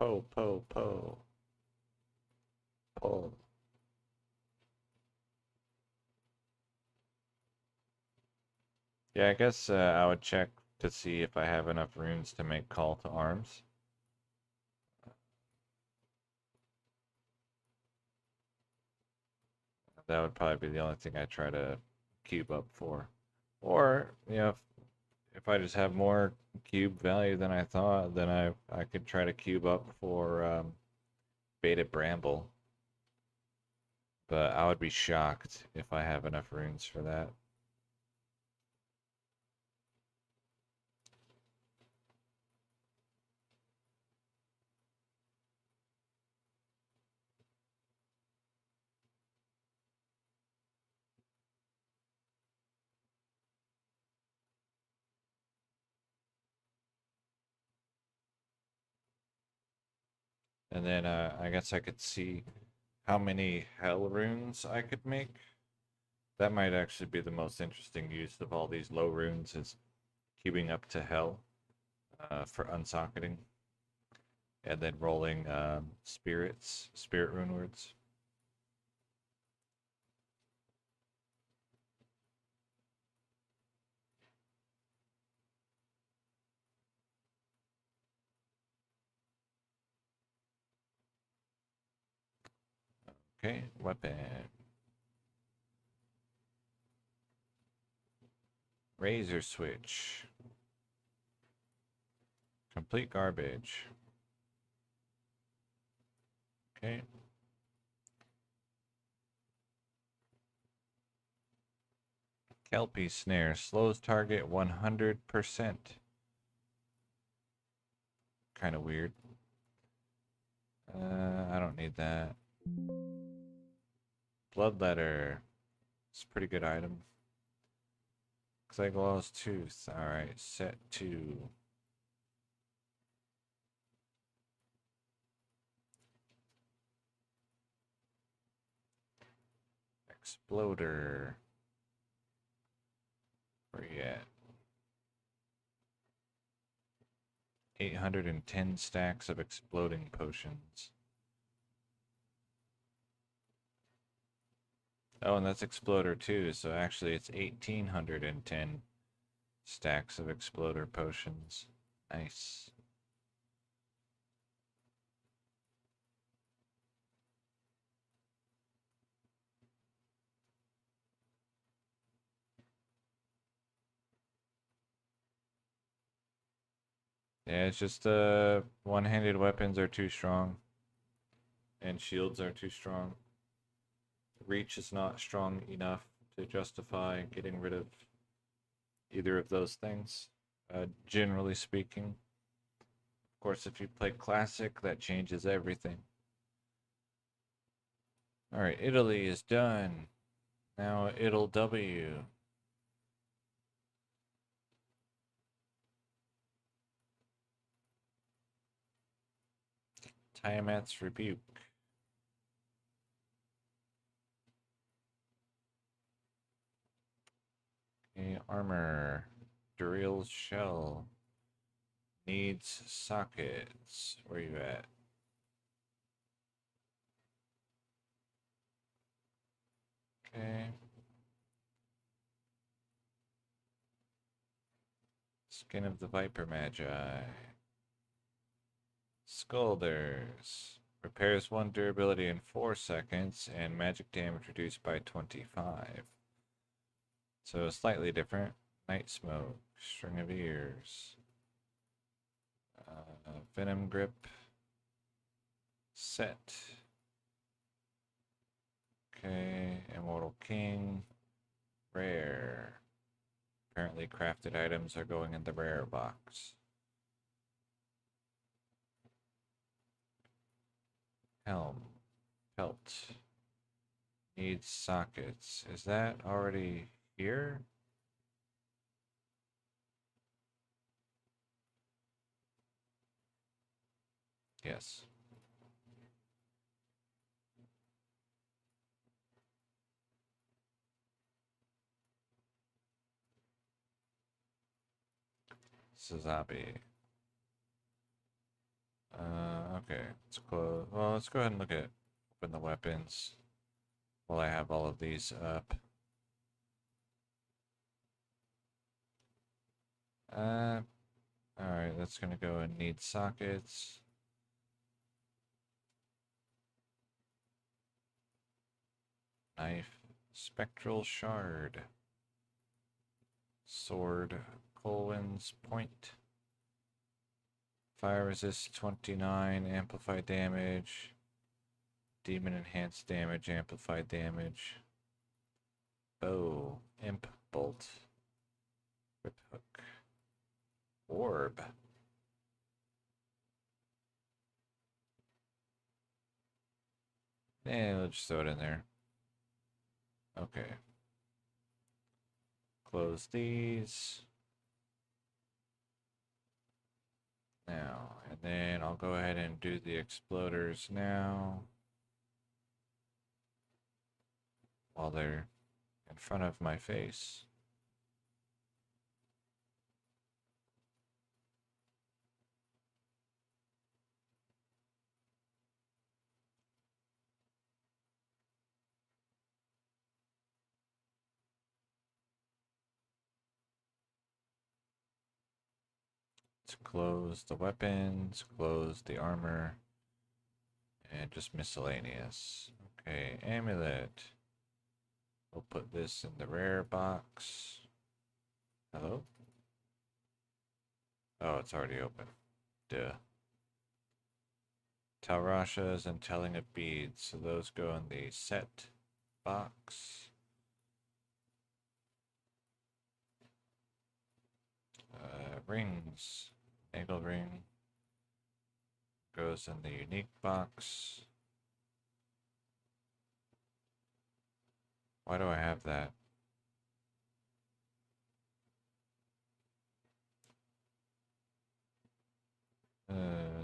Po, po, po. Po. Yeah, I guess I would check to see if I have enough runes to make Call to Arms. That would probably be the only thing I try to cube up for. Or, you know, if I just have more cube value than I thought, then I could try to cube up for Beta Bramble. But I would be shocked if I have enough runes for that. And then I guess I could see how many hell runes I could make. That might actually be the most interesting use of all these low runes is queuing up to hell for unsocketing. And then rolling spirit rune words. Okay, weapon. Razor switch. Complete garbage. Okay. Kelpie snare. Slows target 100%. Kind of weird. I don't need that. Bloodletter. It's a pretty good item. Xyglos tooth. Alright, set 2. Exploder. Where you at? 810 stacks of exploding potions. Oh, and that's Exploder too, so actually it's 1810 stacks of Exploder potions. Nice. Yeah, it's just one-handed weapons are too strong, and shields are too strong. Reach is not strong enough to justify getting rid of either of those things, generally speaking. Of course, if you play Classic, that changes everything. Alright, Italy is done. Now it'll W. Tiamat's Rebuke. Okay, armor. Duriel's Shell. Needs sockets. Where you at? Okay. Skin of the Viper Magi. Skulders. Repairs 1 durability in 4 seconds and magic damage reduced by 25. So slightly different. Night Smoke. String of Ears. Venom Grip. Set. Okay. Immortal King. Rare. Apparently crafted items are going in the rare box. Helm. Pelt. Needs sockets. Is that already here? Yes. Sazabi. Okay, let's close. Well, let's go ahead and open the weapons while I have all of these up. Alright, that's gonna go and need sockets. Knife, spectral shard, sword, Colwyn's point, fire resist 29, amplified damage, demon enhanced damage, amplified damage, bow, imp bolt, whip hook, orb. Let's just throw it in there. Okay. Close these. Now, and then I'll go ahead and do the exploders now while they're in front of my face. Let's close the weapons, close the armor, and just miscellaneous. Okay, amulet. We'll put this in the rare box. Hello? Oh, it's already open. Duh. Talrashas and telling of beads, so those go in the set box. Rings. Nagel ring goes in the unique box. Why do I have that?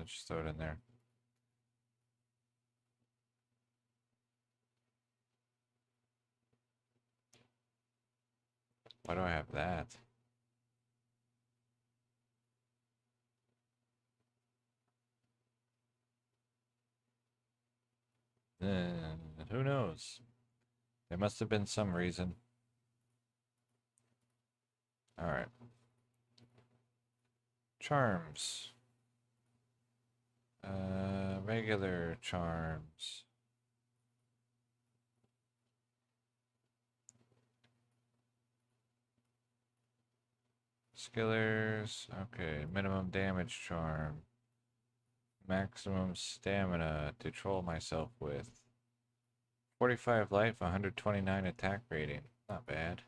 Just throw it in there. Why do I have that? Who knows? There must have been some reason. Alright. Charms. Regular charms. Skillers. Okay, minimum damage charm. Maximum stamina to troll myself with. 45 life, 129 attack rating. Not bad.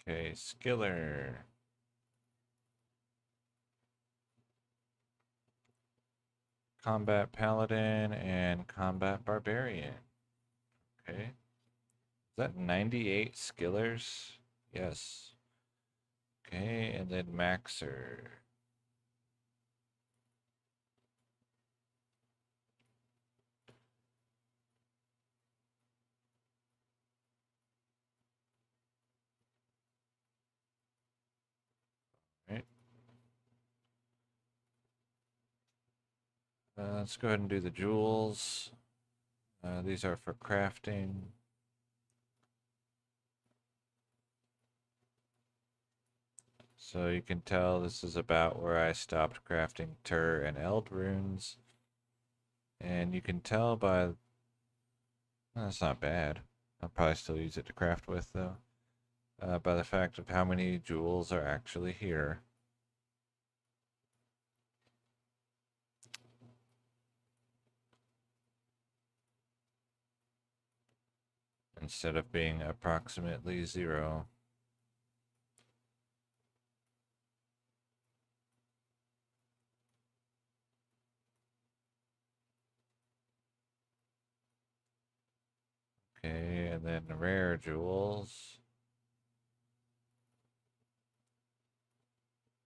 Okay, Skiller. Combat Paladin and Combat Barbarian. Okay. Is that 98 Skillers? Yes. Okay, and then Maxer. Right. Let's go ahead and do the jewels. These are for crafting. So you can tell this is about where I stopped crafting Tur and Eld runes. And you can tell by... That's not bad. I'll probably still use it to craft with, though. By the fact of how many jewels are actually here. Instead of being approximately 0. Okay, and then rare jewels.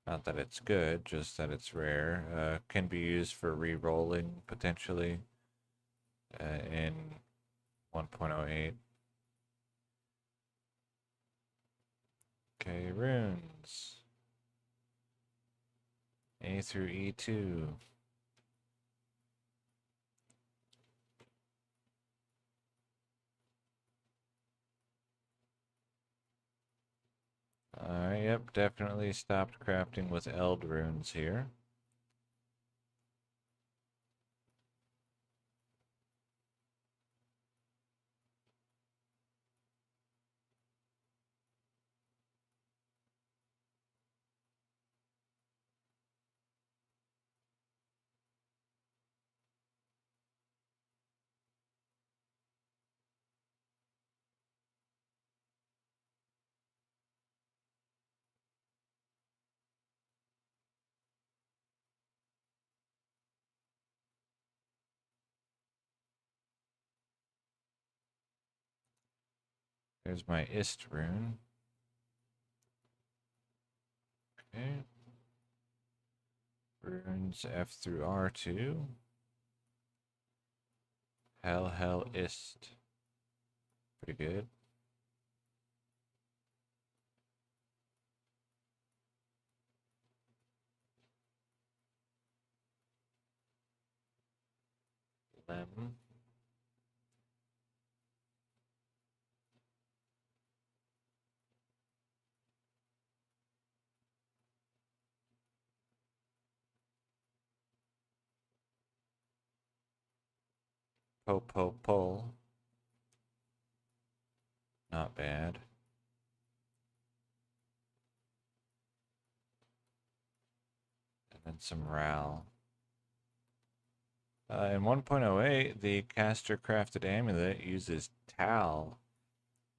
Not that it's good, just that it's rare. Can be used for re-rolling potentially in 1.08. Okay, runes. A through E2. Yep, definitely stopped crafting with Eld runes here. There's my Ist rune. Okay. Runes F through R2. Hell Ist. Pretty good. Lem. Pull. Not bad. And then some Ral. In 1.08, the caster crafted amulet uses Tal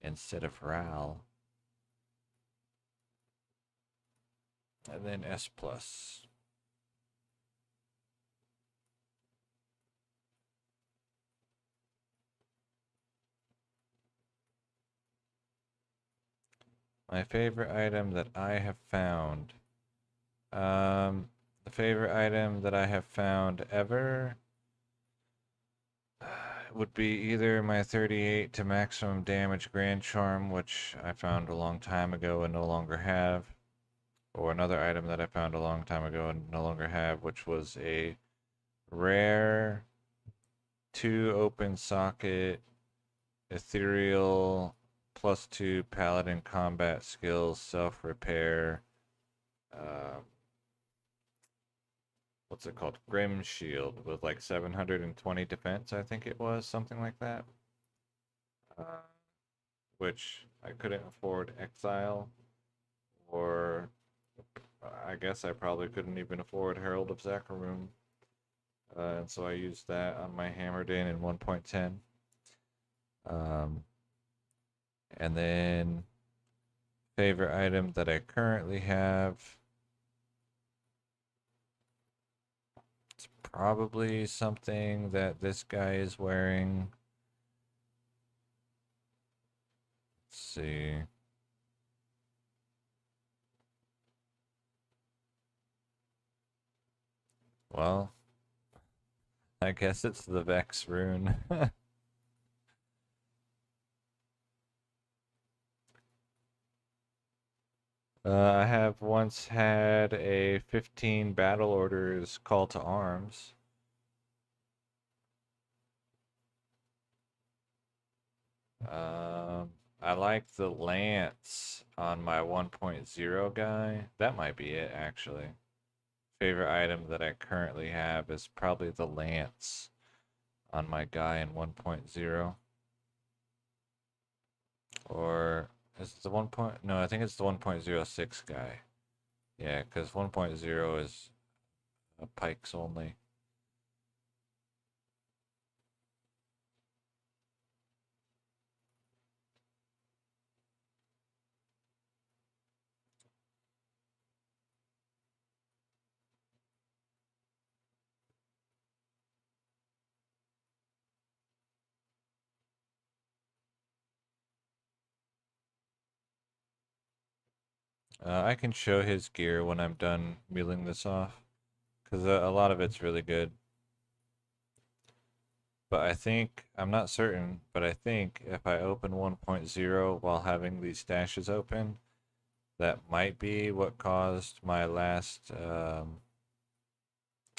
instead of Ral. And then S+. My favorite item that I have found. The favorite item that I have found ever would be either my 38 to maximum damage Grand Charm, which I found a long time ago and no longer have, or another item that I found a long time ago and no longer have, which was a rare 2 open socket ethereal +2 paladin combat skills self repair. What's it called? Grim Shield with like 720 defense, I think it was, something like that. Which I couldn't afford Exile, or I guess I probably couldn't even afford Herald of Zakarum. And so I used that on my Hammerdin in 1.10. And then favorite item that I currently have. It's probably something that this guy is wearing. Let's see. Well, I guess it's the Vex rune. I have once had a 15 battle orders call to arms. I like the lance on my 1.0 guy. That might be it, actually. Favorite item that I currently have is probably the lance on my guy in 1.0. Or is it the 1. No, I think it's the 1.06 guy. Yeah, because 1.0 is pikes only. I can show his gear when I'm done mealing this off, because a lot of it's really good. But I think, I'm not certain, but I think if I open 1.0 while having these stashes open, that might be what caused my last,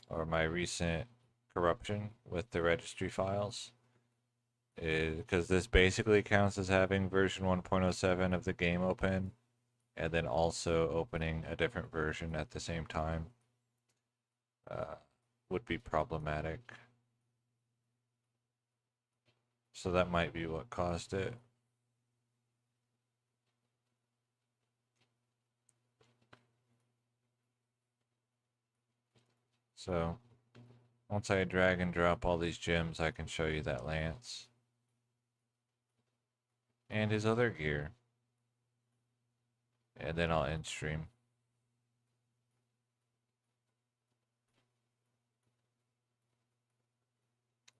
or my recent corruption with the registry files. Because this basically counts as having version 1.07 of the game open, and then also opening a different version at the same time uh, would be problematic. So that might be what caused it. So once I drag and drop all these gems, I can show you that lance and his other gear. And then I'll end stream.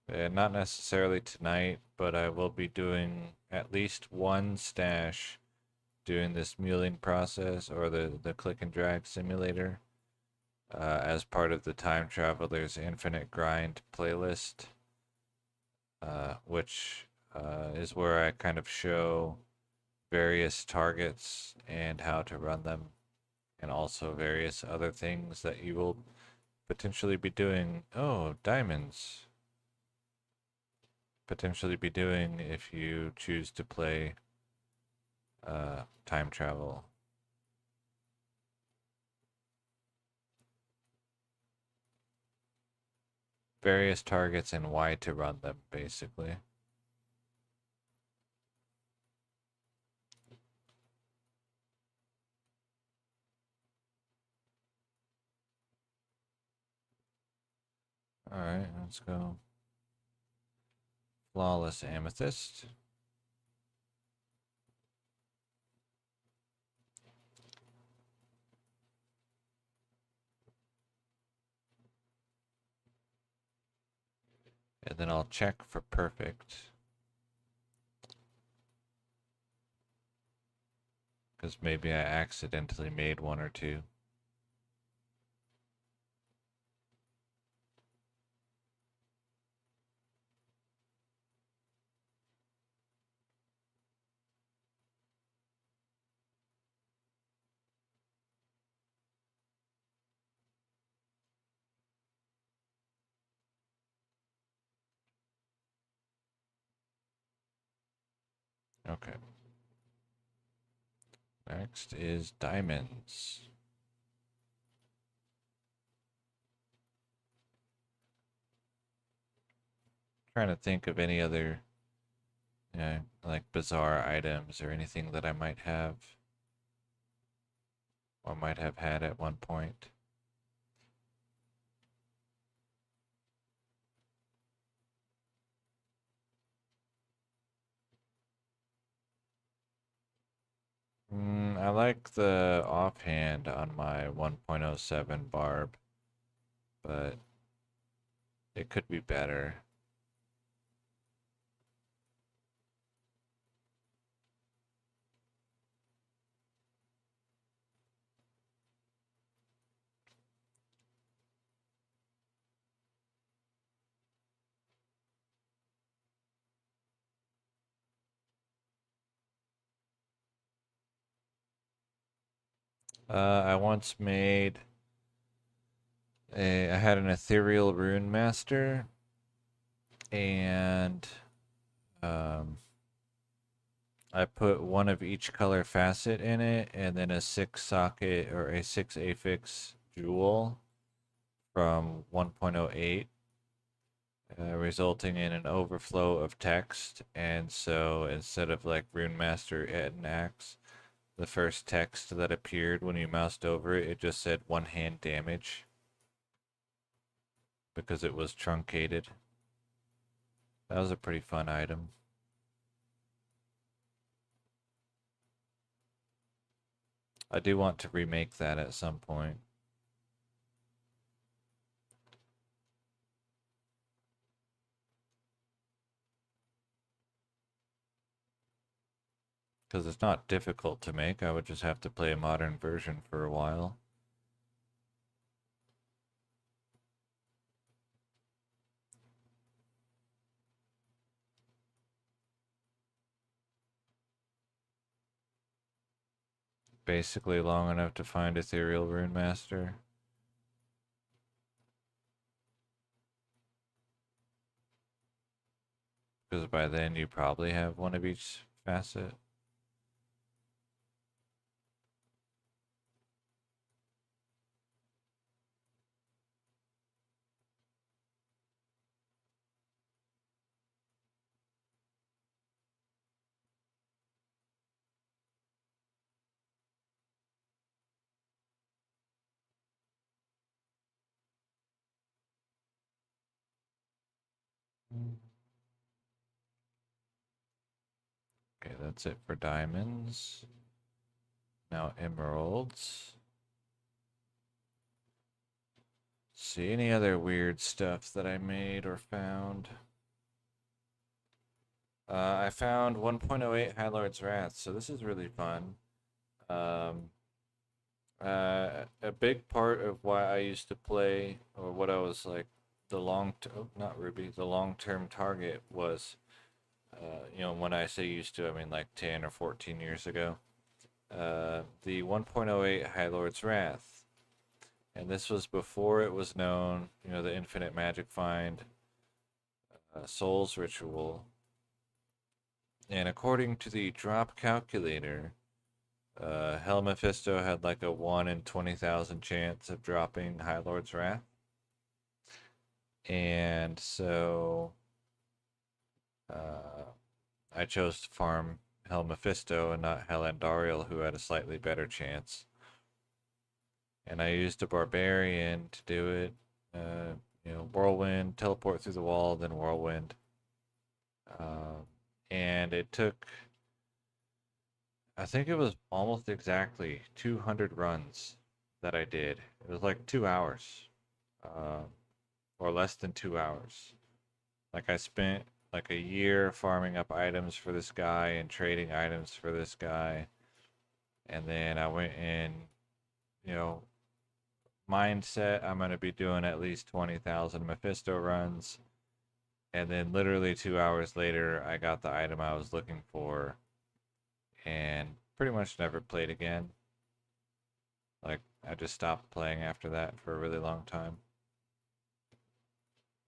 And not necessarily tonight, but I will be doing at least one stash doing this mulling process or the click and drag simulator as part of the Time Traveler's Infinite Grind playlist, which is where I kind of show various targets and how to run them, and also various other things that you will potentially be doing. Oh, diamonds. Potentially be doing if you choose to play time travel. Various targets and why to run them, basically. Alright, let's go. Flawless Amethyst. And then I'll check for perfect. Because maybe I accidentally made one or two. Okay. Next is diamonds. Trying to think of any other, like bizarre items or anything that I might have or might have had at one point. I like the offhand on my 1.07 barb, but it could be better. I once made I had an ethereal rune master, and um, I put one of each color facet in it, and then a 6 socket or a 6 affix jewel from 1.08, resulting in an overflow of text. And so instead of like Rune Master and Axe, the first text that appeared when you moused over it, it just said one hand damage because it was truncated. That was a pretty fun item. I do want to remake that at some point. Because it's not difficult to make. I would just have to play a modern version for a while. Basically long enough to find Ethereal Rune Master. Because by then you probably have one of each facet. Okay, that's it for diamonds. Now emeralds. See any other weird stuff that I made or found? I found 1.08 High Lord's Wrath, so this is really fun. A big part of why I used to play, or what I was like, not Ruby, the long-term target was, when I say used to, I mean like 10 or 14 years ago. The 1.08 High Lord's Wrath. And this was before it was known, the Infinite Magic Find, Souls Ritual. And according to the drop calculator, Hell Mephisto had like a 1 in 20,000 chance of dropping High Lord's Wrath. And so I chose to farm Hell Mephisto and not Hell Andariel, who had a slightly better chance. And I used a Barbarian to do it. Whirlwind, teleport through the wall, then Whirlwind. And it took, I think it was almost exactly 200 runs that I did. It was like 2 hours, or less than 2 hours. Like I spent like a year farming up items for this guy and trading items for this guy. And then I went in, you know, mindset, I'm going to be doing at least 20,000 Mephisto runs. And then literally 2 hours later, I got the item I was looking for and pretty much never played again. Like, I just stopped playing after that for a really long time.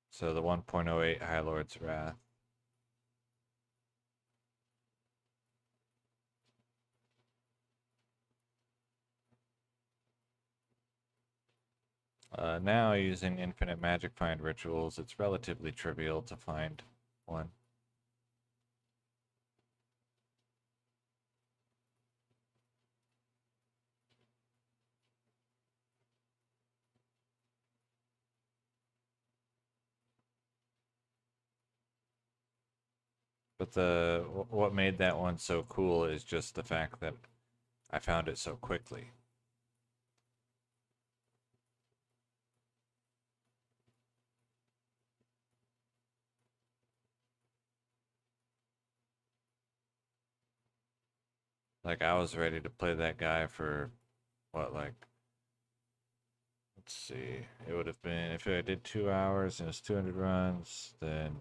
So the 1.08 High Lord's Wrath. Now, using Infinite Magic Find rituals, it's relatively trivial to find one. But what made that one so cool is just the fact that I found it so quickly. Like I was ready to play that guy for what, like, let's see, it would have been if I did 2 hours and it was 200 runs, then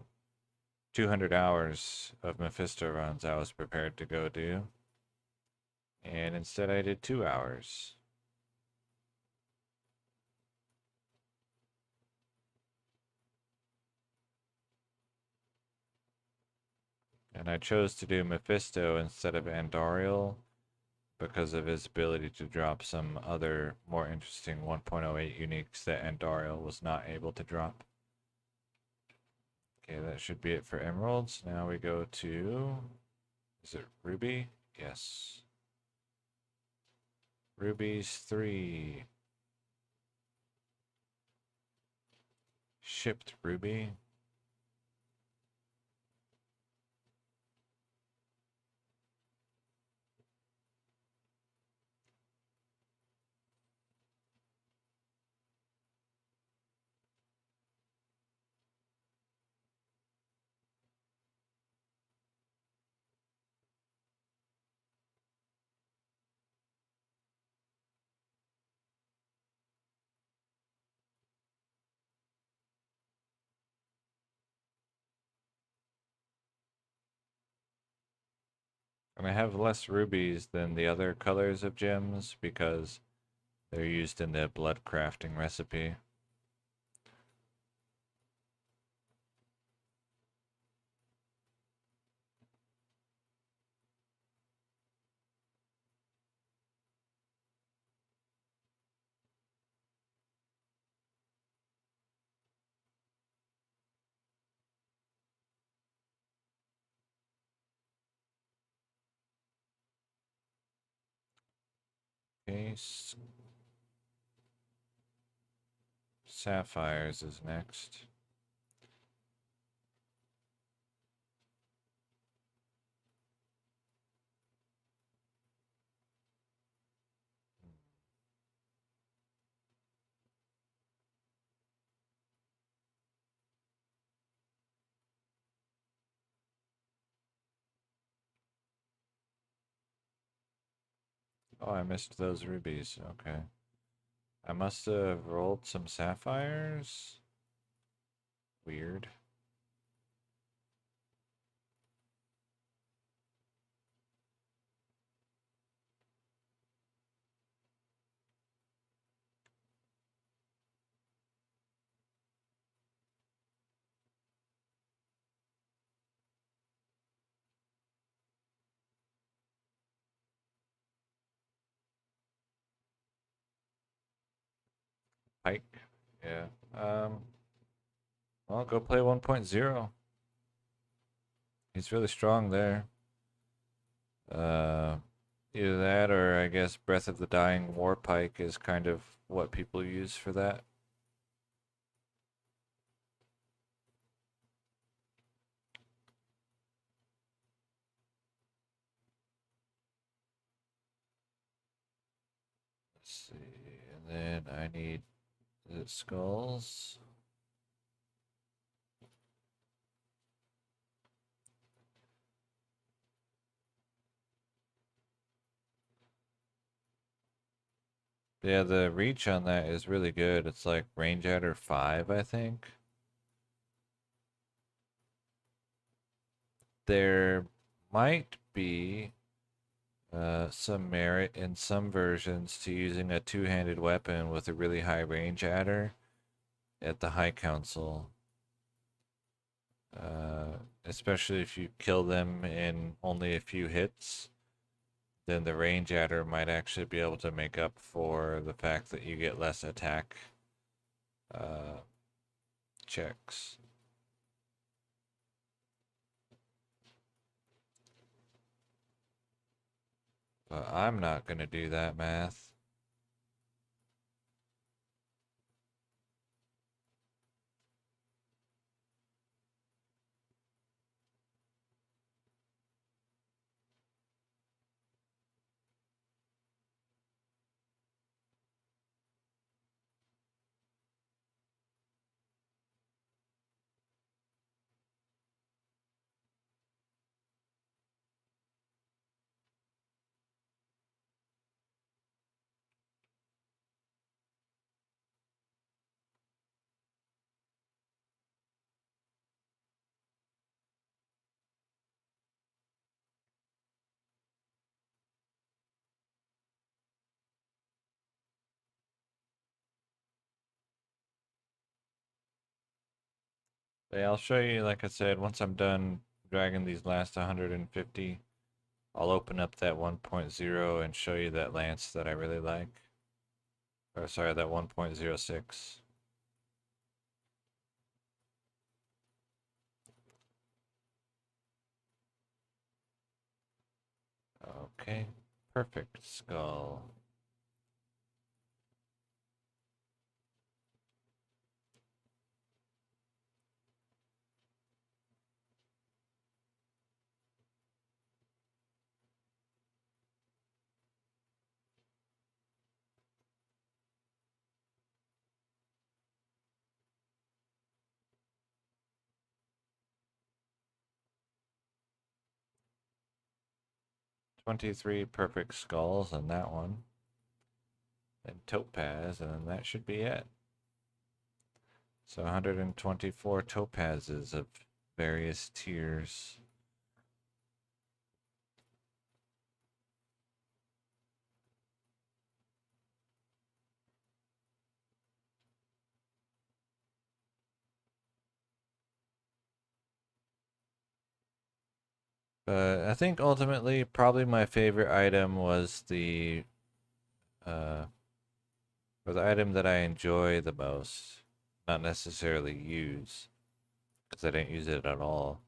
200 hours of Mephisto runs I was prepared to go do. And instead I did 2 hours. And I chose to do Mephisto instead of Andariel because of his ability to drop some other more interesting 1.08 uniques that Andariel was not able to drop. Okay, that should be it for emeralds. Now we go to, is it ruby? Yes. Rubies 3. Shipped ruby. And I have less rubies than the other colors of gems because they're used in the blood crafting recipe. Okay, sapphires is next. Oh, I missed those rubies. Okay. I must have rolled some sapphires. Weird. Pike. Yeah. Well, go play 1.0. He's really strong there. Uh, Either that or I guess Breath of the Dying War Pike is kind of what people use for that. Let's see. And then I need, is it skulls? Yeah, the reach on that is really good. It's like range adder 5, I think. There might be some merit in some versions to using a two-handed weapon with a really high range adder at the High Council. Especially if you kill them in only a few hits, then the range adder might actually be able to make up for the fact that you get less attack uh, checks. But I'm not going to do that math. But yeah, I'll show you, like I said, once I'm done dragging these last 150, I'll open up that 1.0 and show you that lance that I really like. Or sorry, that 1.06. Okay, perfect skull. $23 perfect skulls on that one. Then topaz, and then that should be it. So 124 topazes of various tiers. I think ultimately, probably my favorite item was uh, or the item that I enjoy the most, not necessarily use, because I didn't use it at all,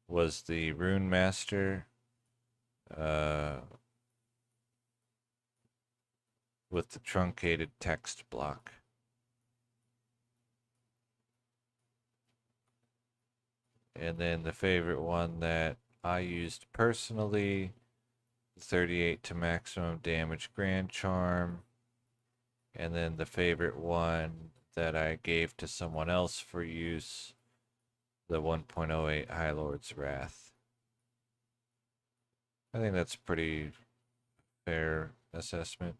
was the Rune Master, uh, with the truncated text block. And then the favorite one that I used personally, 38 to maximum damage Grand Charm. And then the favorite one that I gave to someone else for use, the 1.08 High Lord's Wrath. I think that's pretty fair assessment.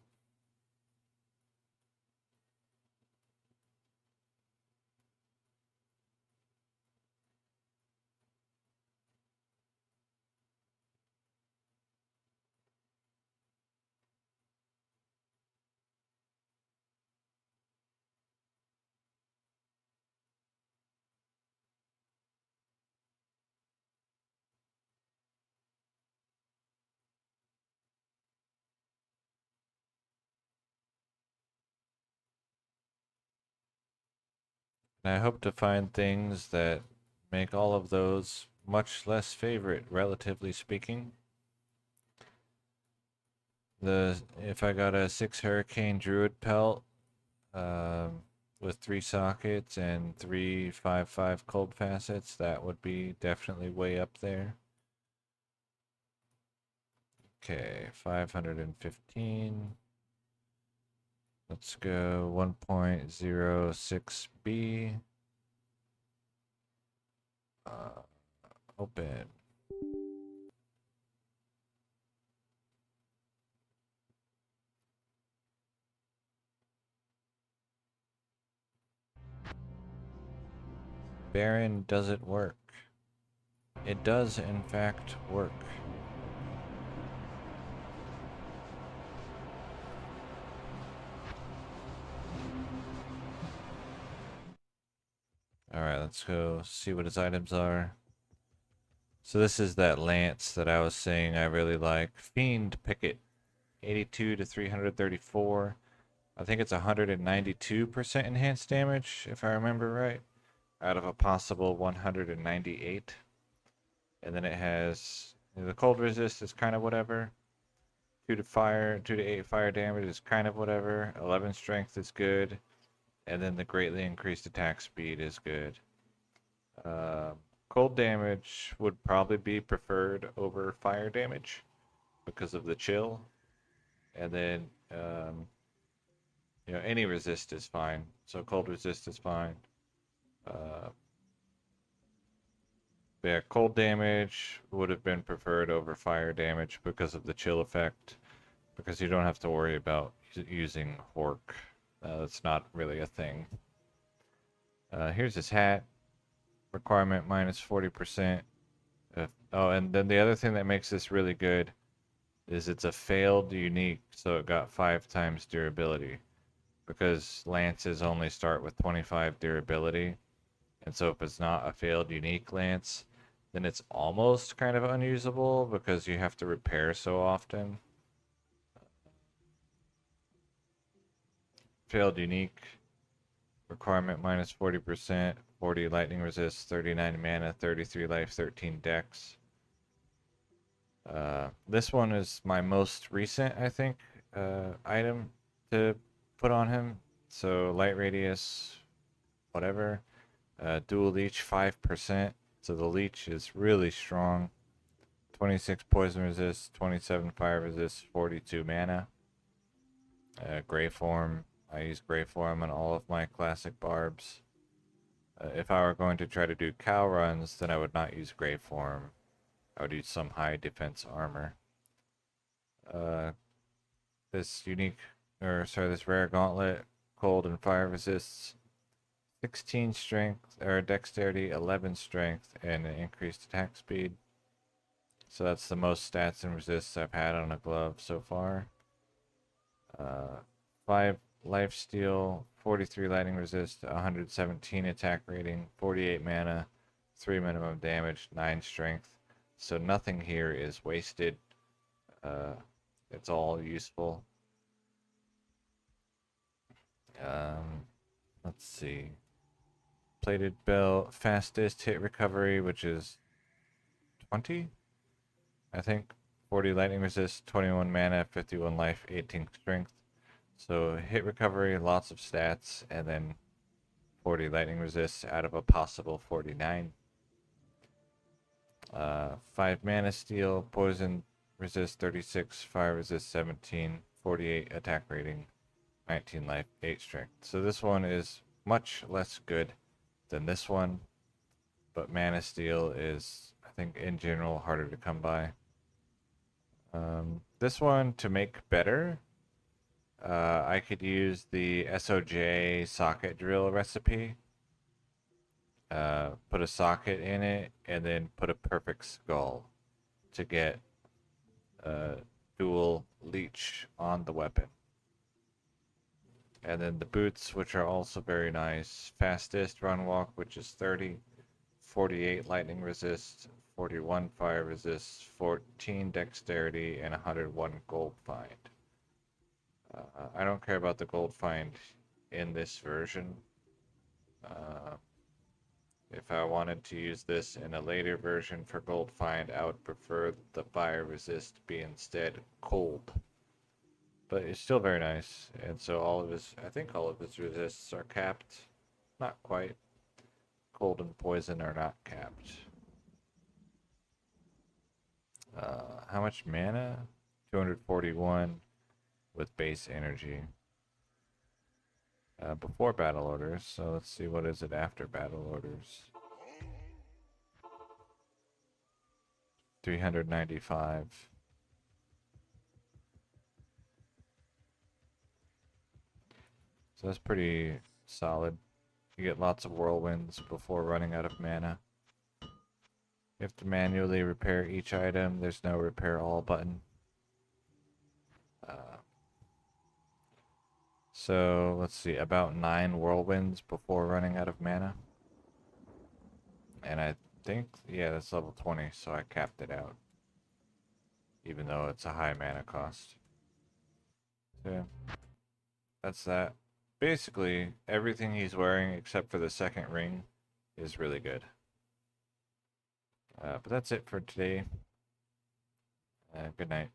And I hope to find things that make all of those much less favorite, relatively speaking. If I got a 6 Hurricane Druid Pelt, with 3 sockets and 3 5/5 cold facets, that would be definitely way up there. Okay, 515. Let's go 1.06B. Open. Baron doesn't work. It does, in fact, work. Alright, let's go see what his items are. So this is that lance that I was saying I really like. Fiend Picket. 82 to 334. I think it's 192% enhanced damage, if I remember right, out of a possible 198. And then it has the cold resist is kind of whatever. 2 to 8 fire damage is kind of whatever. 11 strength is good. And then the greatly increased attack speed is good. Cold damage would probably be preferred over fire damage because of the chill. And then, any resist is fine. So cold resist is fine. Yeah, cold damage would have been preferred over fire damage because of the chill effect. Because you don't have to worry about using Hork. That's not really a thing. Here's his hat. Requirement minus 40%. Oh, and then the other thing that makes this really good is it's a failed unique, so it got 5 times durability. Because lances only start with 25 durability. And so if it's not a failed unique lance, then it's almost kind of unusable because you have to repair so often. Failed unique. Requirement minus 40%, 40 lightning resist, 39 mana, 33 life, 13 dex. This one is my most recent, I think, item to put on him. So light radius, whatever. Dual leech 5%. So the leech is really strong. 26 poison resist, 27 fire resist, 42 mana. Gray form. I use gray form on all of my classic barbs. If I were going to try to do cow runs, then I would not use gray form. I would use some high defense armor. This this rare gauntlet, cold and fire resists 16 strength or dexterity, 11 strength, and an increased attack speed. So that's the most stats and resists I've had on a glove so far. 5 life steal, 43 lightning resist, 117 attack rating, 48 mana, 3 minimum damage, 9 strength. So nothing here is wasted. It's all useful. Let's see. Plated belt, fastest hit recovery, which is 20, I think. 40 lightning resist, 21 mana, 51 life, 18 strength. So hit recovery, lots of stats, and then 40 lightning resist out of a possible 49. 5 mana steal, poison resist 36, fire resist 17, 48 attack rating, 19 life, 8 strength. So this one is much less good than this one, but mana steal is, I think, in general harder to come by. This one, to make better, I could use the SOJ socket drill recipe. Put a socket in it, and then put a perfect skull to get dual leech on the weapon. And then the boots, which are also very nice. Fastest run walk, which is 30, 48 lightning resist, 41 fire resist, 14 dexterity, and 101 gold find. I don't care about the gold find in this version. If I wanted to use this in a later version for gold find, I would prefer the fire resist be instead cold. But it's still very nice, and so I think all of his resists are capped. Not quite. Cold and poison are not capped. How much mana? 241 with base energy. Before battle orders, so let's see what is it after battle orders. 395. So that's pretty solid. You get lots of whirlwinds before running out of mana. You have to manually repair each item. There's no repair all button. So let's see, about 9 whirlwinds before running out of mana. And I think, yeah, that's level 20, so I capped it out. Even though it's a high mana cost. So yeah, that's that. Basically, everything he's wearing except for the second ring is really good. But that's it for today. Good night.